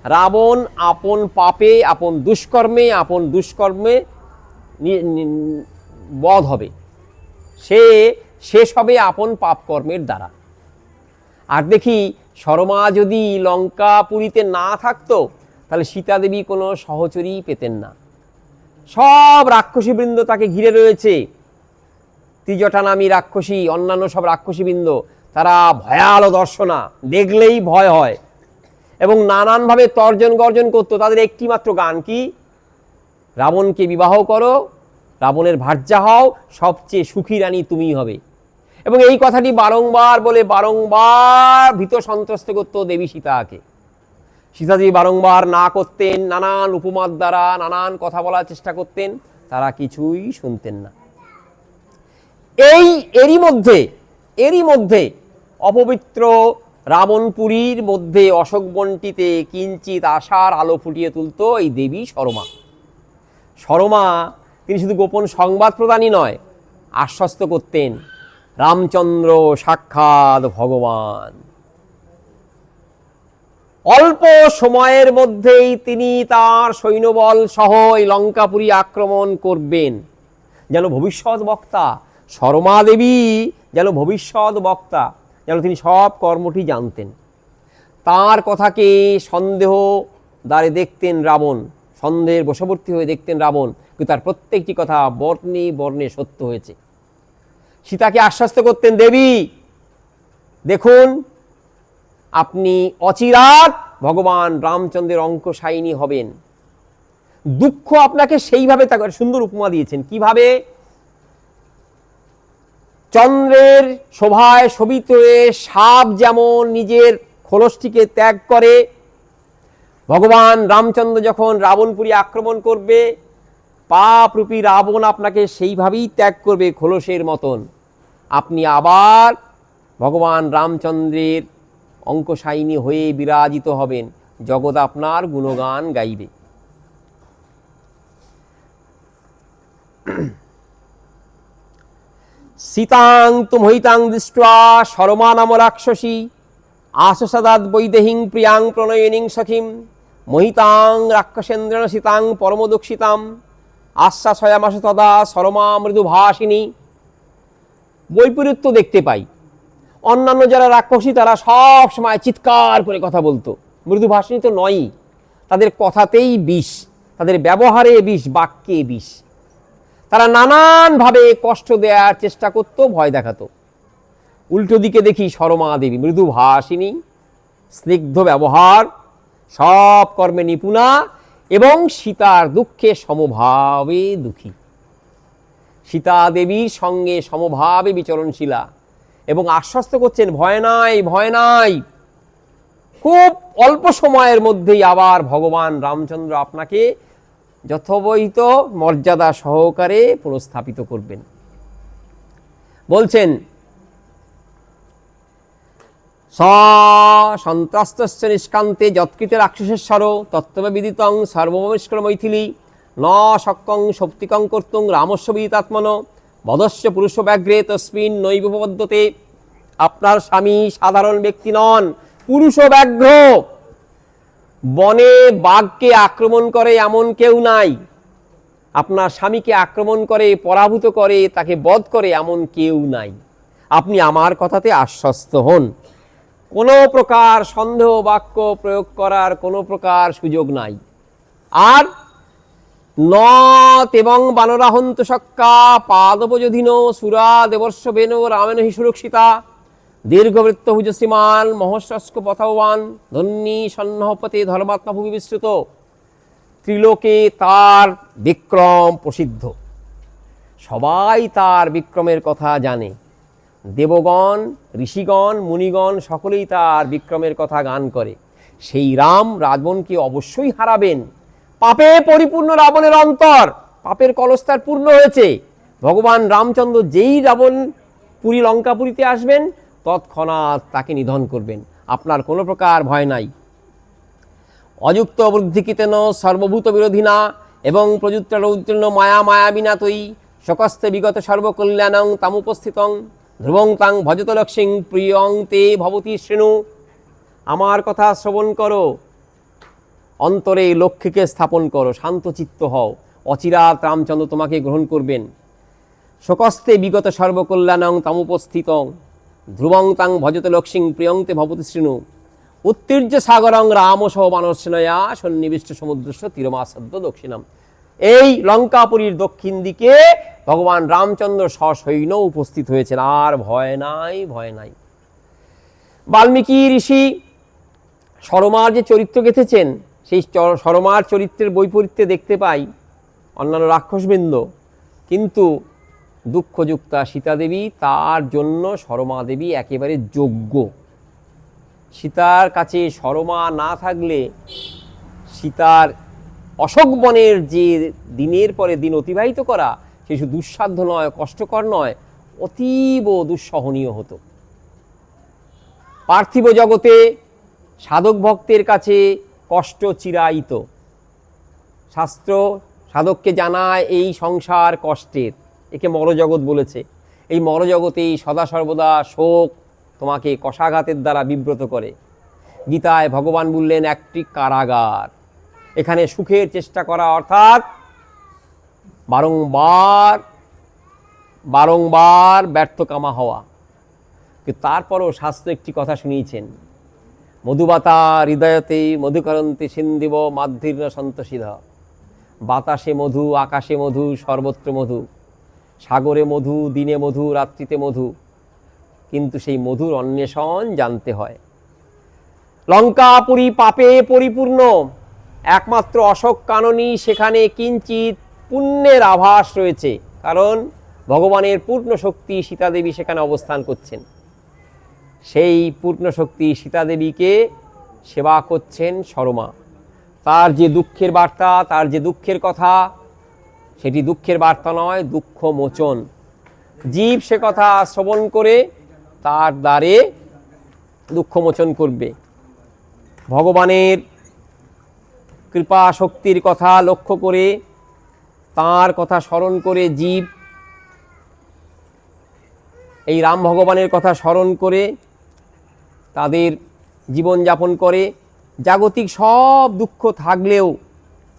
রাবণ আপন পাপে, আপন দুষ্কর্মে বধ হবে, সে শেষ হবে আপন পাপ কর্মের দ্বারা। আর দেখি শর্মা যদি লঙ্কাপুরীতে না থাকতো তাহলে সীতা দেবী কোনো সহচরী পেতেন না। সব রাক্ষসী বৃন্দ তাকে ঘিরে রয়েছে, ত্রিজটা নামী রাক্ষসী, অন্যান্য সব রাক্ষসী বৃন্দ, তারা ভয়াল দর্শনা, দেখলেই ভয় হয় এবং নানানভাবে তর্জন গর্জন করতো। তাদের একটি মাত্র গান কি, রাবণকে বিবাহ করো, রাবণের ভার্যা হও, সবচেয়ে সুখী রানী তুমিই হবে। এবং এই কথাটি বারংবার বলে বারংবার ভীত সন্ত্রস্ত করত দেবী সীতাকে। সীতাজি বারংবার না করতেন, নানান উপমার দ্বারা নানান কথা বলার চেষ্টা করতেন, তারা কিছুই শুনতেন না। এরই মধ্যে অপবিত্র রাবণপুরীর মধ্যে অশোকবনটিতে কিঞ্চিত আশার আলো ফুটিয়ে তুলত এই দেবী সরমা। তিনি শুধু গোপন সংবাদ প্রদানই নয়, আশ্বস্ত করতেন রামচন্দ্র সাক্ষাৎ ভগবান। অল্প সময়ের মধ্যেই তিনি তার সৈন্যবল সহ এই লঙ্কাপুরী আক্রমণ করবেন। যেন ভবিষ্যৎ বক্তা শর্মা দেবী, যেন ভবিষ্যৎ বক্তা, যেন তিনি সব কর্মটি জানতেন। তার কথাকে সন্দেহ দ্বারে দেখতেন রাবণ, সন্দেহের বশবর্তী হয়ে দেখতেন রাবণ, কিন্তু তার প্রত্যেকটি কথা বর্ণে বর্ণে সত্য হয়েছে। সীতাকে আশ্বস্ত করতেন, দেবী দেখুন আপনি অচিরাত ভগবান রামচন্দ্রের অঙ্কশায়িনী হবেন। দুঃখ আপনাকে সেইভাবে, সুন্দর উপমা দিয়েছেন, কিভাবে চন্দ্রের শোভায় শোভিত হয়ে সাপ যেমন নিজের খোলসটিকে ত্যাগ করে, ভগবান রামচন্দ্র যখন রাবণপুরী আক্রমণ করবে, পাপরূপী রাবণ আপনাকে সেইভাবেই ত্যাগ করবে খোলসের মতন। আপনি আবার ভগবান রামচন্দ্রের অঙ্কশায়িনী হয়ে বিরাজিত হবেন, জগৎ আপনার গুণগান গাইবে। সীতাং তু মহিতাং দৃष्ट्वा শর্মা নাম রাক্ষসী আশসাদাৎ বৈদেহীং প্রিয়াং প্রণয়িনীং সখীম মহিতাং রাক্ষসেন্দ্রেণ সীতাং পরমদুঃখিতাম আশ্বাসয়ামাস তদা শর্মা মৃদুভাষিনী। বৈপরীত্য দেখতে পাই, অন্যান্য যারা রাক্ষসী তারা সব সময় চিৎকার করে কথা বলতো, মৃদুভাষিনী তো নয়ই, তাদের কথাতেই বিষ, তাদের ব্যবহারে বিষ, বাক্যে বিষ। তারা নানানভাবে কষ্ট দেওয়ার চেষ্টা করত, ভয় দেখাতো। উল্টো দিকে দেখি শর্মা দেবী মৃদুভাষিনী, স্নিগ্ধ ব্যবহার, সব কর্মে নিপুণা এবং সীতার দুঃখে সমভাবে দুঃখী। সীতা দেবীর সঙ্গে সমভাবে বিচরণশীলা এবং আশ্বস্ত করছেন, ভয় নাই, ভয় নাই, খুব অল্প সময়ের মধ্যেই আবার ভগবান রামচন্দ্র আপনাকে যথোবহিত মর্যাদা সহকারে পুনঃস্থাপিত করবেন। বলছেন, সন্ত্রাস্তস্য নিষ্কান্তে যৎকৃতে রাক্ষসেশ্বর তত্ত্ববিদিতং সর্বমস্কর মৈথিলী ন শক্যং শক্তিকং কর্তুং রামস্য বিদিতাত্মন বদস্য পুরুষ ব্যাঘ্রে তস্মিন নৈব পদ্যতে। আপনার স্বামী সাধারণ ব্যক্তি নন, পুরুষ ব্যাঘ্র। বনে বাঘকে আক্রমণ করে এমন কেউ নাই, আপনার স্বামীকে আক্রমণ করে, পরাভূত করে, তাকে বধ করে এমন কেউ নাই। আপনি আমার কথাতে আশ্বস্ত হন, কোনো প্রকার সন্দেহ বাক্য প্রয়োগ করার কোনো প্রকার সুযোগ নাই। আর নত এবং বানরাহন্ত সক্কা পাদপযোধীন সুরা দেবর্ষ বেন রামেন হি সুরক্ষিতা দীর্ঘবৃত্ত হুজশ্রীমান মহস্রস্ক পথবান ধন্যী সন্নহপতে ধর্মাত্মা ভূমি বিস্তৃত। ত্রিলোকে তার বিক্রম প্রসিদ্ধ, সবাই তার বিক্রমের কথা জানে। দেবগণ, ঋষিগণ, মুনিগণ সকলেই তার বিক্রমের কথা গান করে। সেই রাম রাবণকে অবশ্যই হারাবেন। পাপে পরিপূর্ণ রাবণের অন্তর, পাপের কলস তার পূর্ণ হয়েছে। ভগবান রামচন্দ্র যেই রাবণ পুরী লঙ্কাপুরীতে আসবেন তৎক্ষণাৎ তাকে নিধন করবেন। আপনার কোনো প্রকার ভয় নাই। অযুক্ত বৃদ্ধিকিতেন সর্বভূত বিরোধিনা এবং প্রযুক্ত রৌদ্রীর্ণ মায়া মায়াবিনা তৈ শকস্তে বিগত সর্বকল্যাণং তামুপস্থিতং ধ্রুবং তাং ভজত লক্ষ্মীং প্রিয়ং তে ভবতী শ্রেণু। আমার কথা শ্রবণ করো, অন্তরে লক্ষ্মীকে স্থাপন করো, শান্তচিত্ত হও, অচিরাত রামচন্দ্র তোমাকে গ্রহণ করবেন। শকস্তে বিগত সর্বকল্যাণং তামুপস্থিতং, ধ্রুবং তাং ভজতে লক্ষ্মীং প্রিয়ংতে ভবতি শৃণু উত্তীর্য সাগরং রাম সহ মানসনয়া সন্নিবিষ্ট সমুদ্রস্য তীরমাসদ্য দক্ষিণাম। এই লঙ্কাপুরীর দক্ষিণ দিকে ভগবান রামচন্দ্র সসৈন্য উপস্থিত হয়েছেন। আর ভয় নাই, ভয় নাই। বাল্মীকি ঋষি সরমার যে চরিত্র গেঁথেছেন, সেই সরমার চরিত্রের বৈপরীত্যে দেখতে পাই অন্যান্য রাক্ষসবৃন্দ, কিন্তু দুঃখযুক্তা সীতা দেবী, তার জন্য সরমা দেবী একেবারে যোগ্য। সীতার কাছে সরমা না থাকলে সীতার অশোক বনের যে দিনের পরে দিন অতিবাহিত করা, সে শুধু দুঃসাধ্য নয়, কষ্টকর নয়, অতীব দুঃসহনীয় হতো। পার্থিব জগতে সাধক ভক্তের কাছে কষ্ট চিরায়িত। শাস্ত্র সাধককে জানায় এই সংসার কষ্টের, একে মরজগৎ বলেছে। এই মরজগতেই সদা সর্বদা শোক তোমাকে কষাঘাতের দ্বারা বিব্রত করে। গীতায় ভগবান বললেন একটি কারাগার। এখানে সুখের চেষ্টা করা অর্থাৎ বারংবার বারংবার ব্যর্থকামা হওয়া। কিন্তু তারপরও শাস্ত্র একটি কথা শুনিয়েছেন, মধুবাতা হৃদয়তে মধুকরন্তে সিন্দিব মাধুর্য সন্তোষিধা। বাতাসে মধু, আকাশে মধু, সর্বত্র মধু, সাগরে মধু, দিনে মধু, রাত্রিতে মধু, কিন্তু সেই মধুর অন্বেষণ জানতে হয়। লঙ্কাপুরী পাপে পরিপূর্ণ, একমাত্র অশোক কাননী সেখানে কিঞ্চিত পুণ্যের আভাস রয়েছে, কারণ ভগবানের পূর্ণ শক্তি সীতাদেবী সেখানে অবস্থান করছেন। সেই পূর্ণ শক্তি সীতাদেবীকে সেবা করছেন সরমা। তার যে দুঃখের বার্তা, তার যে দুঃখের কথা, সেটি দুঃখের বার্তা নয়, দুঃখ মোচন। জীব সে কথা শ্রবণ করে তার দ্বারে দুঃখ মোচন করবে। ভগবানের কৃপা শক্তির কথা লক্ষ্য করে, তার কথা স্মরণ করে জীব এই রাম ভগবানের কথা স্মরণ করে তাদের জীবনযাপন করে। জাগতিক সব দুঃখ থাকলেও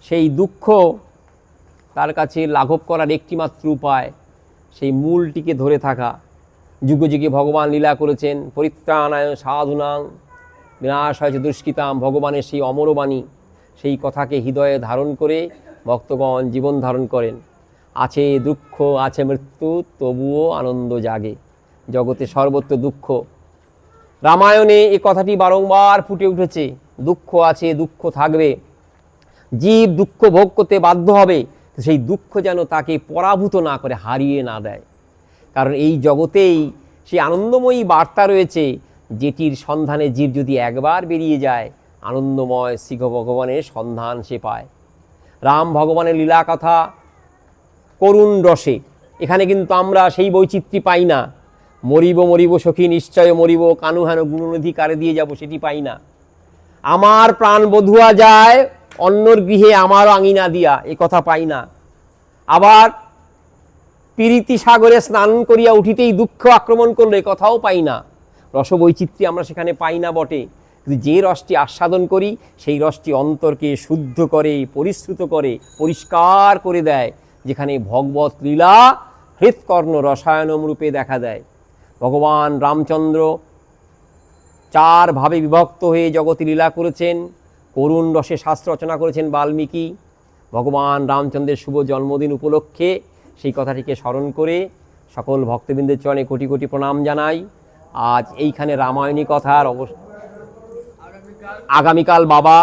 সেই দুঃখ তার কাছে লাঘব করার একটিমাত্র উপায়, সেই মূলটিকে ধরে থাকা। যুগে যুগে ভগবান লীলা করেছেন, পরিত্রাণায় সাধুনাং বিনাশায় দুষ্কৃতাম, ভগবানের সেই অমরবাণী, সেই কথাকে হৃদয়ে ধারণ করে ভক্তগণ জীবন ধারণ করেন। আছে দুঃখ, আছে মৃত্যু, তবুও আনন্দ জাগে। জগতে সর্বত্র দুঃখ। রামায়ণে এ কথাটি বারংবার ফুটে উঠেছে, দুঃখ আছে, দুঃখ থাকবে, জীব দুঃখ ভোগ করতে বাধ্য হবে, সেই দুঃখ যেন তাকে পরাভূত না করে, হারিয়ে না দেয়। কারণ এই জগতেই সেই আনন্দময়ী বার্তা রয়েছে, যেটির সন্ধানে জীব যদি একবার বেরিয়ে যায়, আনন্দময় শ্রী ভগবানের সন্ধান সে পায়। রাম ভগবানের লীলা কথা করুণ রসে। এখানে কিন্তু আমরা সেই বৈচিত্র্য পাই না। মরিব মরিব সখী নিশ্চয় মরিব, কানু হেন গুণনিধি কারে দিয়ে যাব, সেটি পাই না। আমার প্রাণ বধুয়া যায় অন্যর গৃহে আমারও আঙিনা দিয়া, এ কথা পাই না। আবার প্রীতি সাগরে স্নান করিয়া উঠিতেই দুঃখ আক্রমণ করলো, এ কথাও পাই না। রসবৈচিত্র্য আমরা সেখানে পাই না বটে, কিন্তু যে রসটি আস্বাদন করি সেই রসটি অন্তরকে শুদ্ধ করে, পরিশ্রুত করে, পরিষ্কার করে দেয়, যেখানে ভগবত লীলা হৃৎকর্ণ রসায়নম রূপে দেখা দেয়। ভগবান রামচন্দ্র চার ভাবে বিভক্ত হয়ে জগতে লীলা করেছেন। করুণ রসে শাস্ত্র রচনা করেছেন বাল্মীকি। ভগবান রামচন্দ্রের শুভ জন্মদিন উপলক্ষে সেই কথাটিকে স্মরণ করে সকল ভক্তবৃন্দের চরণে কোটি কোটি প্রণাম জানাই। আজ এইখানে রামায়ণী কথার আগামীকাল বাবা